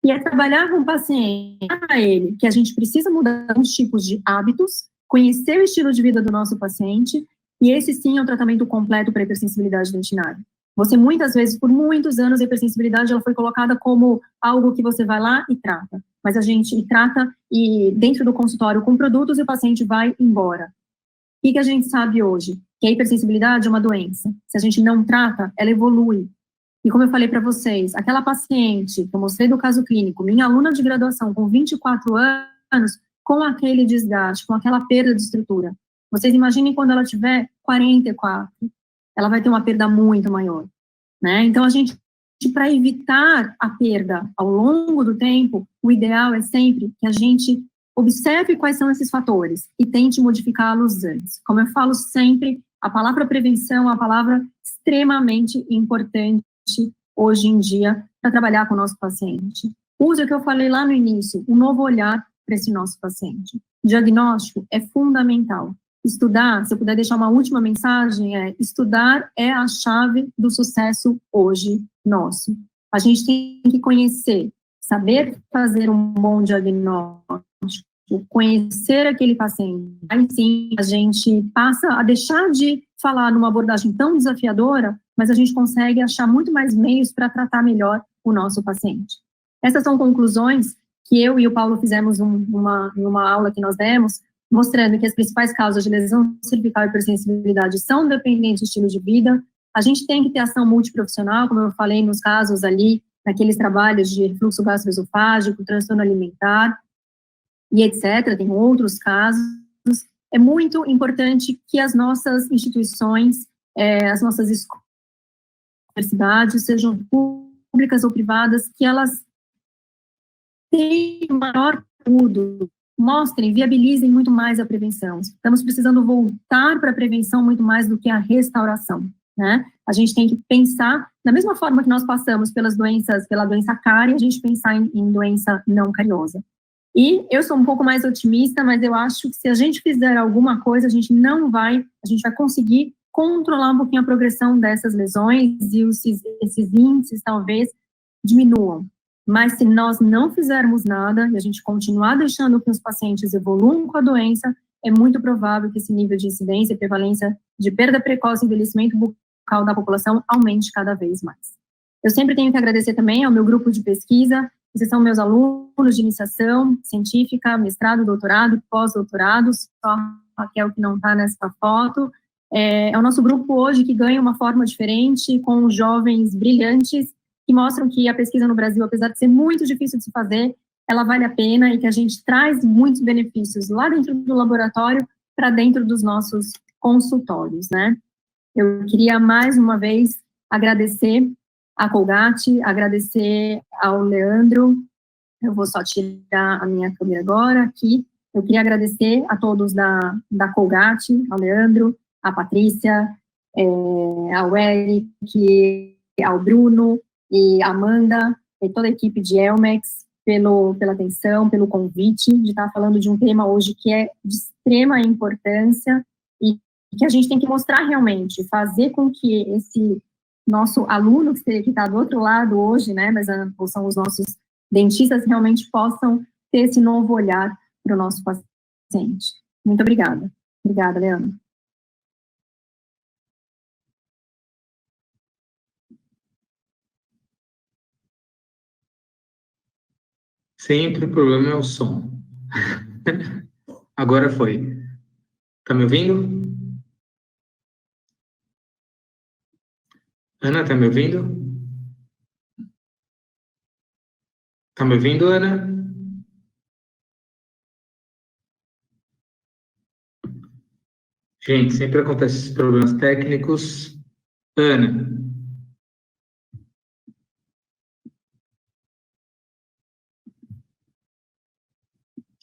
e é trabalhar com o paciente, a ele, que a gente precisa mudar alguns tipos de hábitos, conhecer o estilo de vida do nosso paciente, e esse sim é um tratamento completo para a hipersensibilidade dentinária. Você, muitas vezes, por muitos anos, a hipersensibilidade ela foi colocada como algo que você vai lá e trata. Mas a gente trata e dentro do consultório com produtos e o paciente vai embora. O que a gente sabe hoje? Que a hipersensibilidade é uma doença. Se a gente não trata, ela evolui. E como eu falei para vocês, aquela paciente que eu mostrei do caso clínico, minha aluna de graduação com 24 anos, com aquele desgaste, com aquela perda de estrutura. Vocês imaginem quando ela tiver 44, ela vai ter uma perda muito maior, né? Então, a gente, para evitar a perda ao longo do tempo, o ideal é sempre que a gente observe quais são esses fatores e tente modificá-los antes. Como eu falo sempre, a palavra prevenção é uma palavra extremamente importante hoje em dia para trabalhar com o nosso paciente. Use o que eu falei lá no início, um novo olhar para esse nosso paciente. Diagnóstico é fundamental. Estudar, se eu puder deixar uma última mensagem, estudar é a chave do sucesso hoje nosso. A gente tem que conhecer, saber fazer um bom diagnóstico, conhecer aquele paciente. Aí sim, a gente passa a deixar de falar numa abordagem tão desafiadora, mas a gente consegue achar muito mais meios para tratar melhor o nosso paciente. Essas são conclusões que eu e o Paulo fizemos numa aula que nós demos, mostrando que as principais causas de lesão cervical e hipersensibilidade são dependentes do estilo de vida. A gente tem que ter ação multiprofissional, como eu falei nos casos ali, naqueles trabalhos de refluxo gastroesofágico, transtorno alimentar e etc. Tem outros casos. É muito importante que as nossas instituições, as nossas escolas, universidades, sejam públicas ou privadas, que elas tenham maior estudo, mostrem, viabilizem muito mais a prevenção. Estamos precisando voltar para a prevenção muito mais do que a restauração, né? A gente tem que pensar, da mesma forma que nós passamos pelas doenças, pela doença cárie, a gente pensar em doença não cariosa. E eu sou um pouco mais otimista, mas eu acho que se a gente fizer alguma coisa, a gente vai conseguir controlar um pouquinho a progressão dessas lesões e esses índices talvez diminuam. Mas se nós não fizermos nada e a gente continuar deixando que os pacientes evoluam com a doença, é muito provável que esse nível de incidência e prevalência de perda precoce e envelhecimento bucal da população aumente cada vez mais. Eu sempre tenho que agradecer também ao meu grupo de pesquisa, esses são meus alunos de iniciação científica, mestrado, doutorado, pós-doutorado, só a Raquel que não está nessa foto. É o nosso grupo hoje que ganha uma forma diferente, com jovens brilhantes, que mostram que a pesquisa no Brasil, apesar de ser muito difícil de se fazer, ela vale a pena e que a gente traz muitos benefícios lá dentro do laboratório para dentro dos nossos consultórios, né? Eu queria mais uma vez agradecer a Colgate, agradecer ao Leandro, eu vou só tirar a minha câmera agora aqui, eu queria agradecer a todos da Colgate, ao Leandro, a Patrícia, ao Eric, ao Bruno e a Amanda, e toda a equipe de Elmex, pela atenção, pelo convite, de estar falando de um tema hoje que é de extrema importância e que a gente tem que mostrar realmente, fazer com que esse nosso aluno que está do outro lado hoje, né, mas são os nossos dentistas, realmente possam ter esse novo olhar para o nosso paciente. Muito obrigada. Obrigada, Leandro. Sempre o problema é o som. Agora foi. Tá me ouvindo? Ana, tá me ouvindo? Tá me ouvindo, Ana? Gente, sempre acontecem esses problemas técnicos. Ana.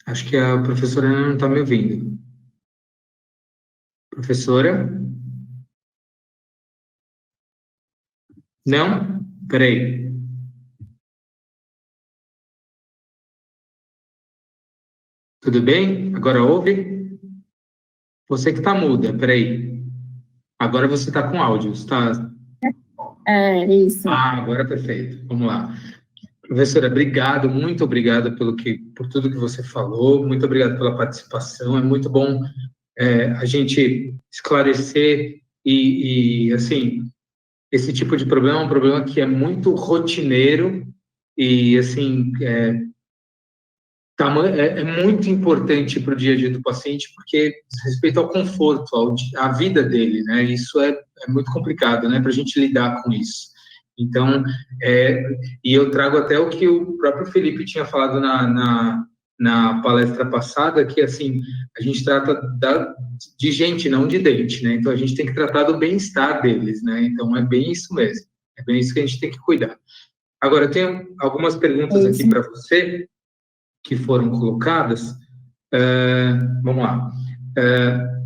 Acho que a professora Ana não está me ouvindo. Professora? Não? Peraí. Tudo bem? Agora ouve? Você que está muda, peraí. Agora você está com áudio, está? Isso. Agora perfeito. Vamos lá. Professora, obrigado, muito obrigado por tudo que você falou, muito obrigado pela participação, é muito bom a gente esclarecer assim, esse tipo de problema é um problema que é muito rotineiro e, assim, é muito importante para o dia a dia do paciente, porque diz respeito ao conforto, à vida dele, né? Isso é muito complicado, né, para a gente lidar com isso. Então, e eu trago até o que o próprio Felipe tinha falado na palestra passada, que, assim, a gente trata de gente, não de dente, né? Então, a gente tem que tratar do bem-estar deles, né? Então, é bem isso mesmo. É bem isso que a gente tem que cuidar. Agora, eu tenho algumas perguntas aqui para você, que foram colocadas. Vamos lá.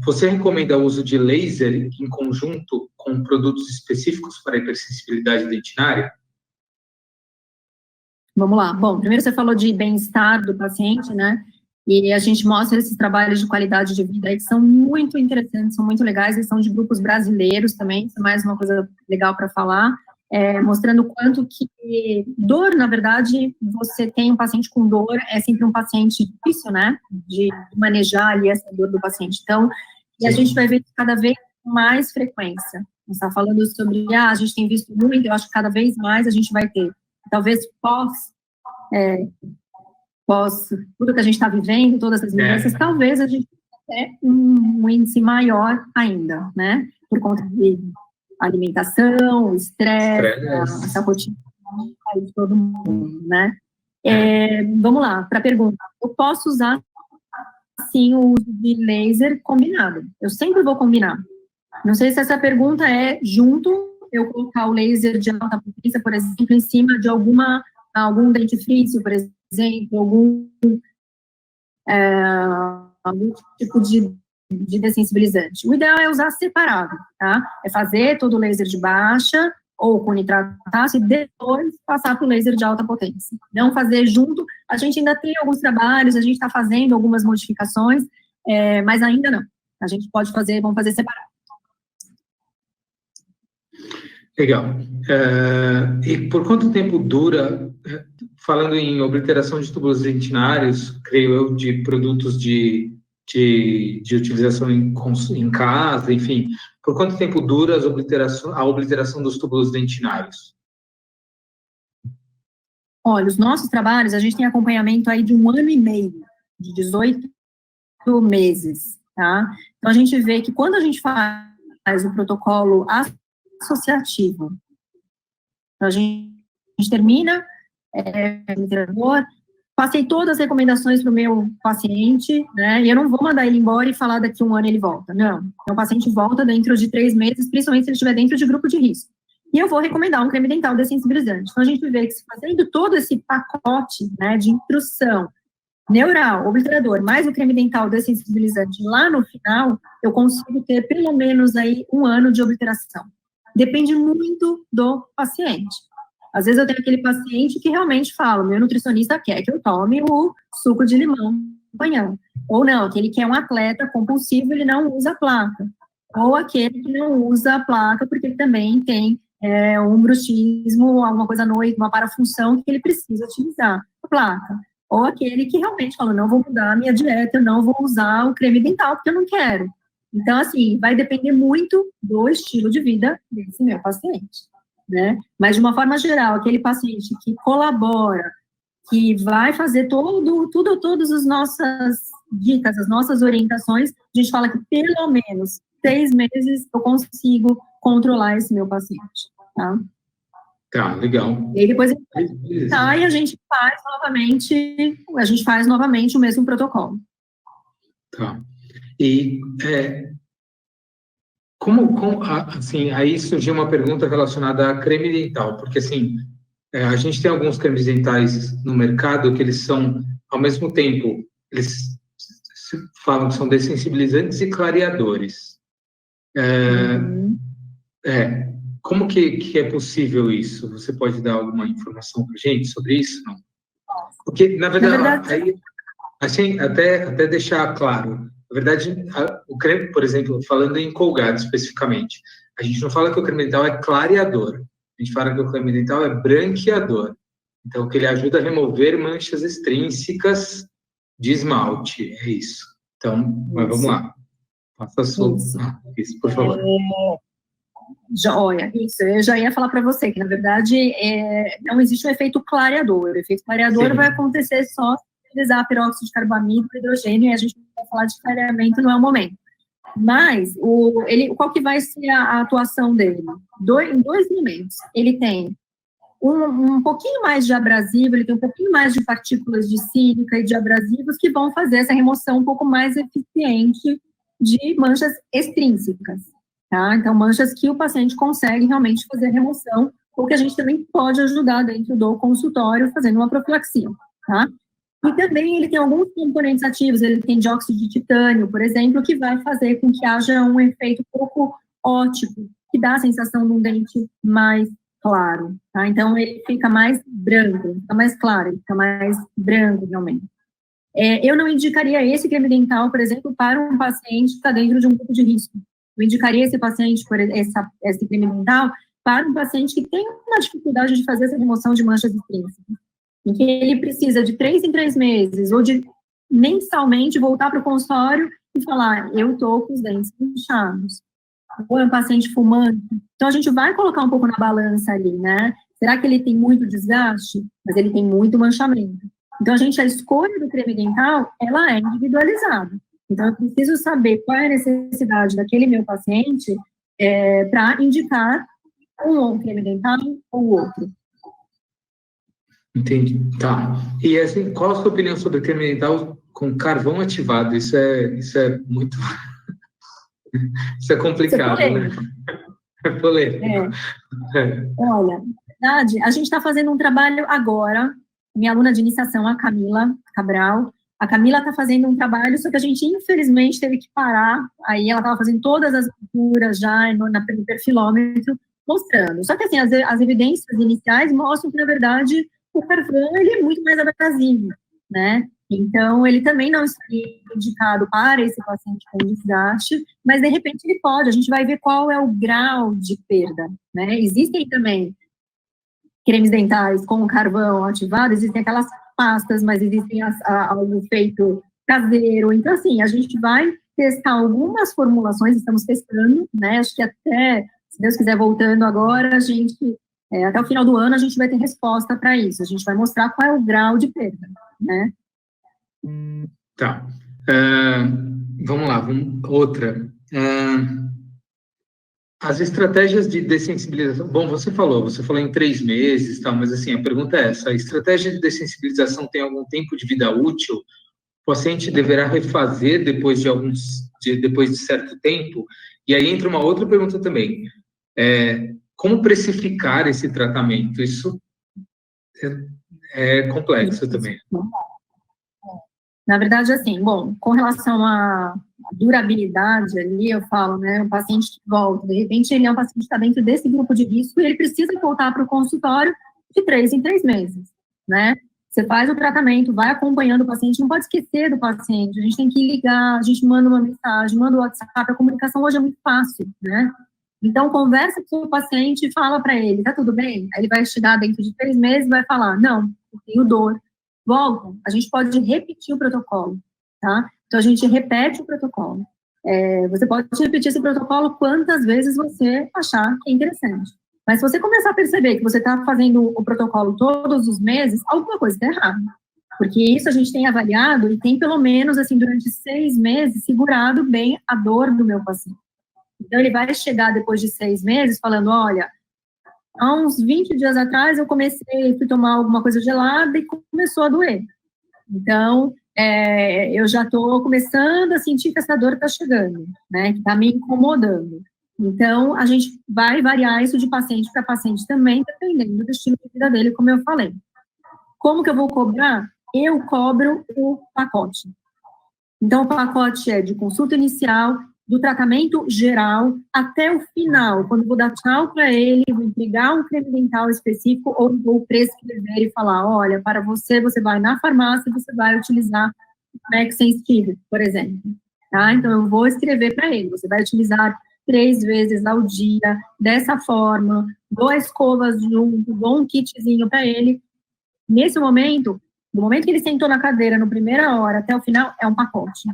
Você recomenda o uso de laser em conjunto com produtos específicos para hipersensibilidade dentinária? Vamos lá. Bom, primeiro você falou de bem-estar do paciente, né? E a gente mostra esses trabalhos de qualidade de vida aí que são muito interessantes, são muito legais, eles são de grupos brasileiros também, isso é mais uma coisa legal para falar, mostrando o quanto que dor, na verdade, você tem um paciente com dor, é sempre um paciente difícil, né? De manejar ali essa dor do paciente. Então, e a gente vai ver cada vez com mais frequência. Você está falando sobre, a gente tem visto muito, eu acho que cada vez mais a gente vai ter. Talvez pós tudo que a gente está vivendo, todas as mudanças, talvez a gente tenha um índice maior ainda, né? Por conta de alimentação, estresse, essa rotina de todo mundo, né? Vamos lá, para a pergunta. Eu posso usar, sim, o uso de laser combinado. Eu sempre vou combinar. Não sei se essa pergunta é junto, eu colocar o laser de alta potência, por exemplo, em cima de algum dentifrício, por exemplo, algum tipo de dessensibilizante. O ideal é usar separado, tá? É fazer todo o laser de baixa ou com nitrato e depois passar para o laser de alta potência. Não fazer junto. A gente ainda tem alguns trabalhos, a gente está fazendo algumas modificações, mas ainda não. A gente pode fazer, vamos fazer separado. Legal. E por quanto tempo dura, falando em obliteração de túbulos dentinários, creio eu, de produtos de utilização em casa, enfim, por quanto tempo dura a obliteração dos túbulos dentinários? Olha, os nossos trabalhos, a gente tem acompanhamento aí de 1 ano e meio, de 18 meses, tá? Então, a gente vê que quando a gente faz o protocolo associativo, então a gente termina, passei todas as recomendações para o meu paciente, né, e eu não vou mandar ele embora e falar daqui a 1 ano ele volta, não. Então, o paciente volta dentro de 3 meses, principalmente se ele estiver dentro de grupo de risco. E eu vou recomendar um creme dental dessensibilizante. Então, a gente vê que se fazendo todo esse pacote, né, de instrução, neural, obliterador, mais o creme dental dessensibilizante lá no final, eu consigo ter pelo menos aí 1 ano de obliteração. Depende muito do paciente. Às vezes eu tenho aquele paciente que realmente fala, meu nutricionista quer que eu tome o suco de limão amanhã. Ou não, aquele que é um atleta compulsivo, ele não usa a placa. Ou aquele que não usa a placa porque ele também tem um bruxismo, alguma coisa à noite, uma parafunção que ele precisa utilizar a placa. Ou aquele que realmente fala, não vou mudar a minha dieta, eu não vou usar o creme dental porque eu não quero. Então, assim, vai depender muito do estilo de vida desse meu paciente, né? Mas, de uma forma geral, aquele paciente que colabora, que vai fazer todas as nossas dicas, as nossas orientações, a gente fala que pelo menos 6 meses eu consigo controlar esse meu paciente, tá? Tá, legal. E aí depois e a gente faz novamente o mesmo protocolo. Tá. E como assim, aí surgiu uma pergunta relacionada a creme dental, porque assim, a gente tem alguns cremes dentais no mercado que eles são, ao mesmo tempo, eles falam que são dessensibilizantes e clareadores. Como que é possível isso? Você pode dar alguma informação para a gente sobre isso? Não? Porque, na verdade aí, assim, até deixar claro, na verdade, o creme, por exemplo, falando em Colgate especificamente, a gente não fala que o creme dental é clareador, a gente fala que o creme dental é branqueador. Então, que ele ajuda a remover manchas extrínsecas de esmalte, é isso. Então, mas vamos lá. Faça a sua. Isso, por favor. Olha, isso, eu já ia falar para você que, na verdade, não existe um efeito clareador. O efeito clareador vai acontecer só se utilizar peróxido de carbamida e hidrogênio, e a gente vai falar de clareamento, não é o momento. Mas, qual que vai ser a atuação dele? Em 2 momentos. Ele tem um pouquinho mais de abrasivo, ele tem um pouquinho mais de partículas de sílica e de abrasivos que vão fazer essa remoção um pouco mais eficiente de manchas extrínsecas. Tá? Então, manchas que o paciente consegue realmente fazer a remoção, ou que a gente também pode ajudar dentro do consultório fazendo uma profilaxia, tá? E também ele tem alguns componentes ativos, ele tem dióxido de titânio, por exemplo, que vai fazer com que haja um efeito um pouco óptico, que dá a sensação de um dente mais claro, tá? Então, ele fica mais branco, fica mais claro, ele fica mais branco, realmente. Eu não indicaria esse creme dental, por exemplo, para um paciente que está dentro de um grupo de risco. Eu indicaria esse paciente, esse creme dental, para um paciente que tem uma dificuldade de fazer essa remoção de manchas extrínsecas, em que ele precisa de 3 em 3 meses, ou de mensalmente voltar para o consultório e falar, eu estou com os dentes inchados, ou é um paciente fumante. Então, a gente vai colocar um pouco na balança ali, né? Será que ele tem muito desgaste? Mas ele tem muito manchamento. Então, a escolha do creme dental, ela é individualizada. Então, eu preciso saber qual é a necessidade daquele meu paciente para indicar um creme dental ou outro. Entendi. Tá. E assim, qual a sua opinião sobre creme dental com carvão ativado? Isso é muito... Isso é complicado, né? É polêmico. Olha, na verdade, a gente está fazendo um trabalho agora, minha aluna de iniciação, a Camila Cabral, a Camila está fazendo um trabalho, só que a gente, infelizmente, teve que parar. Aí ela estava fazendo todas as leituras já no perfilômetro, mostrando. Só que, assim, as evidências iniciais mostram que, na verdade, o carvão ele é muito mais abrasivo, né? Então, ele também não estaria indicado para esse paciente com desgaste, mas, de repente, ele pode. A gente vai ver qual é o grau de perda, né? Existem também cremes dentais com carvão ativado, existem aquelas pastas, mas existem algo feito caseiro. Então, assim, a gente vai testar algumas formulações, estamos testando, né? Acho que até, se Deus quiser, voltando agora, a gente, até o final do ano, a gente vai ter resposta para isso. A gente vai mostrar qual é o grau de perda, né? Tá. Vamos lá, outra. As estratégias de dessensibilização, bom, você falou em 3 meses, tal, mas assim, a pergunta é essa, a estratégia de dessensibilização tem algum tempo de vida útil? O paciente deverá refazer depois de certo tempo? E aí entra uma outra pergunta também, como precificar esse tratamento? Isso é complexo também. Na verdade, assim, bom, com relação à durabilidade ali, eu falo, né, o paciente que volta, de repente ele é um paciente que está dentro desse grupo de risco e ele precisa voltar para o consultório de 3 em 3 meses, né? Você faz o tratamento, vai acompanhando o paciente, não pode esquecer do paciente, a gente tem que ligar, a gente manda uma mensagem, manda o WhatsApp, a comunicação hoje é muito fácil, né? Então, conversa com o paciente e fala para ele, tá tudo bem? Aí ele vai chegar dentro de 3 meses e vai falar, não, eu tenho dor. Volta, a gente pode repetir o protocolo, tá? Então, a gente repete o protocolo. Você pode repetir esse protocolo quantas vezes você achar que é interessante. Mas se você começar a perceber que você está fazendo o protocolo todos os meses, alguma coisa está errada. Porque isso a gente tem avaliado e tem pelo menos, assim, durante 6 meses, segurado bem a dor do meu paciente. Então, ele vai chegar depois de 6 meses falando, olha, há uns 20 dias atrás eu fui tomar alguma coisa gelada e começou a doer. Então, eu já estou começando a sentir que essa dor está chegando, né, que está me incomodando. Então, a gente vai variar isso de paciente para paciente também, dependendo do estilo de vida dele, como eu falei. Como que eu vou cobrar? Eu cobro o pacote. Então, o pacote é de consulta inicial, do tratamento geral até o final, quando eu vou dar tchau para ele, vou entregar um creme dental específico ou vou prescrever e falar, olha, para você, você vai na farmácia, você vai utilizar o Max Sensitive, por exemplo, tá? Então, eu vou escrever para ele, você vai utilizar 3 vezes ao dia, dessa forma, dou a escova junto, dou um kitzinho para ele. Nesse momento, no momento que ele sentou na cadeira, na primeira hora até o final, é um pacote.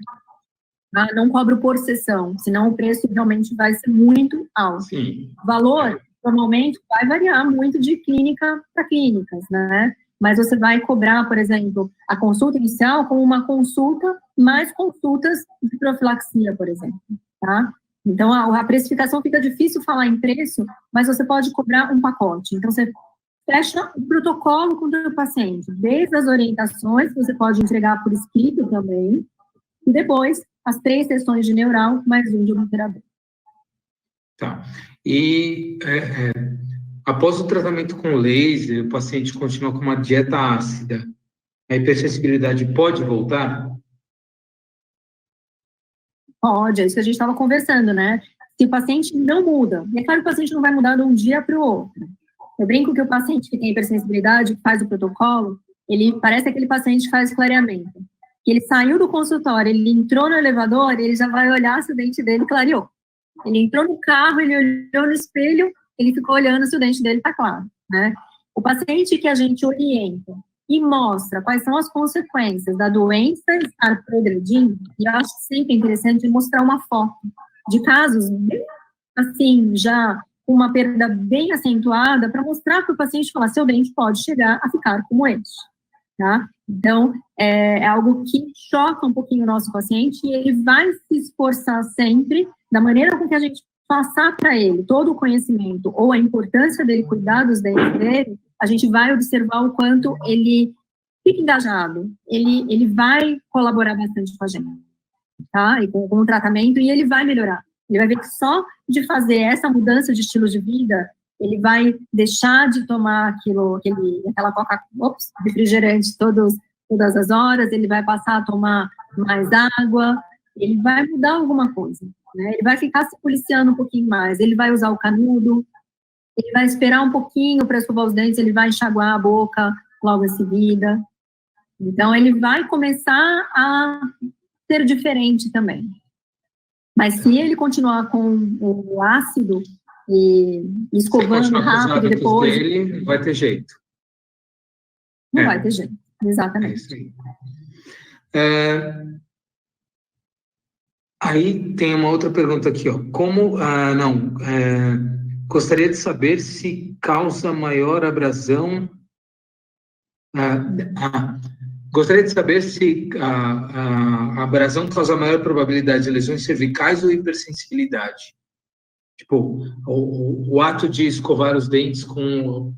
Não cobro por sessão, senão o preço realmente vai ser muito alto. Sim. O valor, normalmente, vai variar muito de clínica para clínicas, né? Mas você vai cobrar, por exemplo, a consulta inicial como uma consulta mais consultas de profilaxia, por exemplo, tá? Então, a precificação fica difícil falar em preço, mas você pode cobrar um pacote. Então, você fecha o protocolo com o seu paciente, desde as orientações, que você pode entregar por escrito também, e depois as 3 sessões de neural, mais um de obliterador. Tá. E após o tratamento com laser, o paciente continua com uma dieta ácida, a hipersensibilidade pode voltar? Pode, é isso que a gente estava conversando, né? Se o paciente não muda, e é claro que o paciente não vai mudar de um dia para o outro. Eu brinco que o paciente que tem hipersensibilidade, que faz o protocolo, ele parece aquele paciente que faz clareamento. Ele saiu do consultório, ele entrou no elevador, ele já vai olhar se o dente dele clareou. Ele entrou no carro, ele olhou no espelho, ele ficou olhando se o dente dele está claro, né? O paciente que a gente orienta e mostra quais são as consequências da doença estar progredindo, e eu acho sempre interessante mostrar uma foto de casos bem, assim, já com uma perda bem acentuada, para mostrar para o paciente falar, seu dente pode chegar a ficar como este, tá? Então, é algo que choca um pouquinho o nosso paciente e ele vai se esforçar sempre, da maneira com que a gente passar para ele todo o conhecimento ou a importância dele cuidar dos dentes dele, a gente vai observar o quanto ele fica engajado, ele vai colaborar bastante com a gente, tá? E com o tratamento, e ele vai melhorar. Ele vai ver que só de fazer essa mudança de estilo de vida, ele vai deixar de tomar aquela refrigerante todas as horas, ele vai passar a tomar mais água, ele vai mudar alguma coisa, né? Ele vai ficar se policiando um pouquinho mais, ele vai usar o canudo, ele vai esperar um pouquinho para escovar os dentes, ele vai enxaguar a boca logo em seguida. Então, ele vai começar a ser diferente também. Mas se ele continuar com o ácido e escovando rápido depois... dele, vai ter jeito. Não vai ter jeito, exatamente. É isso aí. Aí tem uma outra pergunta aqui, ó. Gostaria de saber se causa maior abrasão... Gostaria de saber se a abrasão causa maior probabilidade de lesões cervicais ou hipersensibilidade. Tipo, o ato de escovar os dentes com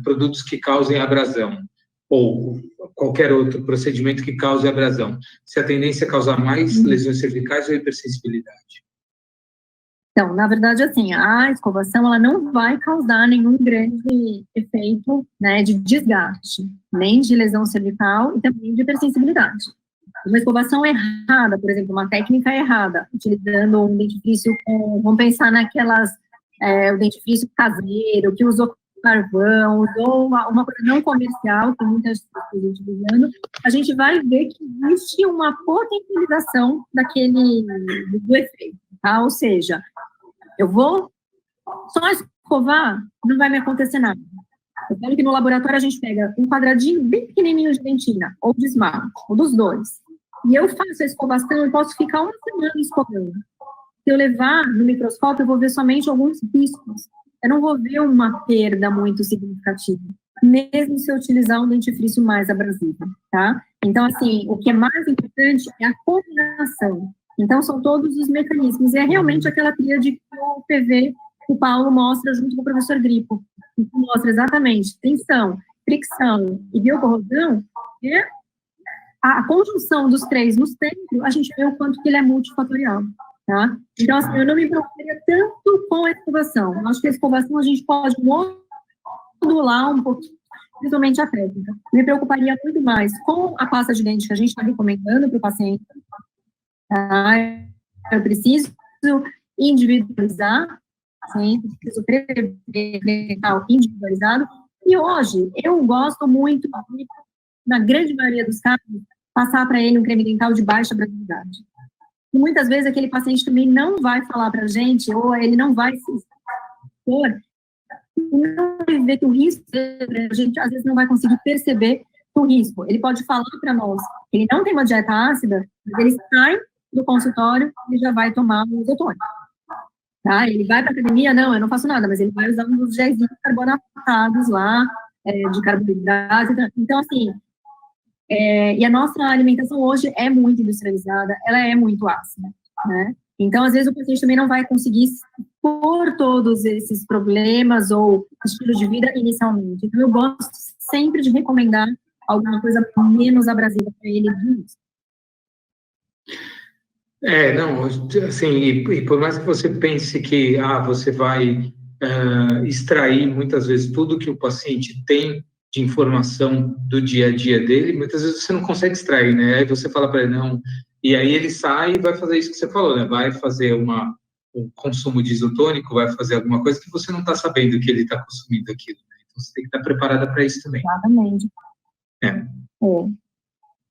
produtos que causem abrasão, ou qualquer outro procedimento que cause abrasão. Se a tendência é causar mais lesões cervicais ou hipersensibilidade. Então, na verdade, assim, a escovação, ela não vai causar nenhum grande efeito, né, de desgaste, nem de lesão cervical e também de hipersensibilidade. Uma escovação errada, por exemplo, uma técnica errada, utilizando um dentifrício vamos pensar naquelas, o dentifrício caseiro, que usou carvão, usou uma coisa não comercial, que muitas pessoas utilizando, a gente vai ver que existe uma potencialização do efeito, tá? Ou seja, eu vou só escovar, não vai me acontecer nada. Eu quero que no laboratório a gente pega um quadradinho bem pequenininho de dentina, ou de esmalte, ou dos dois, e eu faço a escovação, eu posso ficar uma semana escovando. Se eu levar no microscópio, eu vou ver somente alguns riscos. Eu não vou ver uma perda muito significativa, mesmo se eu utilizar um dentifrício mais abrasivo, tá? Então, assim, o que é mais importante é a combinação. Então, são todos os mecanismos. E é realmente aquela tríade que o PV, o Paulo mostra junto com o professor Grippo. Mostra exatamente tensão, fricção e biocorrosão. É a conjunção dos três no centro, a gente vê o quanto que ele é multifatorial. Tá? Então, assim, eu não me preocuparia tanto com a escovação. Eu acho que a escovação a gente pode modular um pouquinho, principalmente a técnica. Me preocuparia muito mais com a pasta de dente que a gente está recomendando para o paciente. Tá? Eu preciso individualizar, sempre preciso prever individualizado. E hoje, eu gosto muito, na grande maioria dos casos, passar para ele um creme dental de baixa abrasividade. E muitas vezes aquele paciente também não vai falar para a gente, ou ele não vai se expor, não vai ver que o risco, a gente às vezes não vai conseguir perceber o risco. Ele pode falar para nós que ele não tem uma dieta ácida, mas ele sai do consultório e já vai tomar um isotônico. Tá? Ele vai para a academia, não, eu não faço nada, mas ele vai usar um dos gésinhos carbonatados lá, de carboidratos. Então, assim, e a nossa alimentação hoje é muito industrializada, ela é muito ácida, né? Então, às vezes, o paciente também não vai conseguir expor todos esses problemas ou estilo de vida inicialmente. Então, eu gosto sempre de recomendar alguma coisa menos abrasiva para ele. Não, assim, e por mais que você pense que você vai extrair muitas vezes tudo que o paciente tem de informação do dia a dia dele, muitas vezes você não consegue extrair, né? Aí você fala para ele, não, e aí ele sai e vai fazer isso que você falou, né? Vai fazer um consumo de isotônico, vai fazer alguma coisa que você não está sabendo que ele está consumindo aquilo, né? Então você tem que estar preparada para isso também. Exatamente.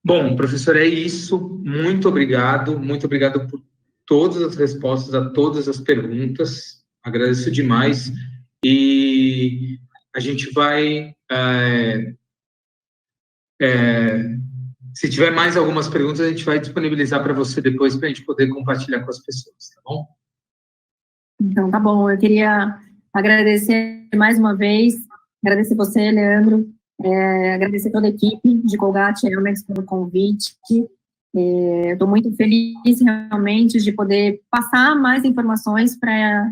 Bom, professor, é isso. Muito obrigado por todas as respostas a todas as perguntas. Agradeço demais. E a gente vai... se tiver mais algumas perguntas, a gente vai disponibilizar para você depois, para a gente poder compartilhar com as pessoas, tá bom? Então, tá bom. Eu queria agradecer mais uma vez, agradecer você, Leandro, agradecer toda a equipe de Colgate Elmex pelo convite. Estou muito feliz, realmente, de poder passar mais informações para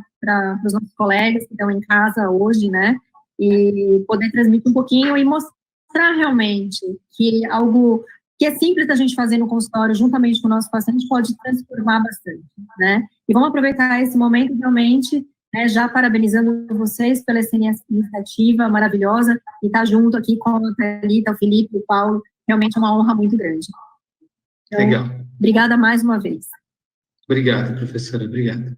os nossos colegas que estão em casa hoje, né? E poder transmitir um pouquinho e mostrar realmente que algo que é simples da gente fazer no consultório, juntamente com o nosso paciente, pode transformar bastante, né? E vamos aproveitar esse momento, realmente, já parabenizando vocês pela essa iniciativa maravilhosa e estar junto aqui com a Thalita, o Felipe, o Paulo, realmente é uma honra muito grande. Então, legal. Obrigada mais uma vez. Obrigado, professora. Obrigado.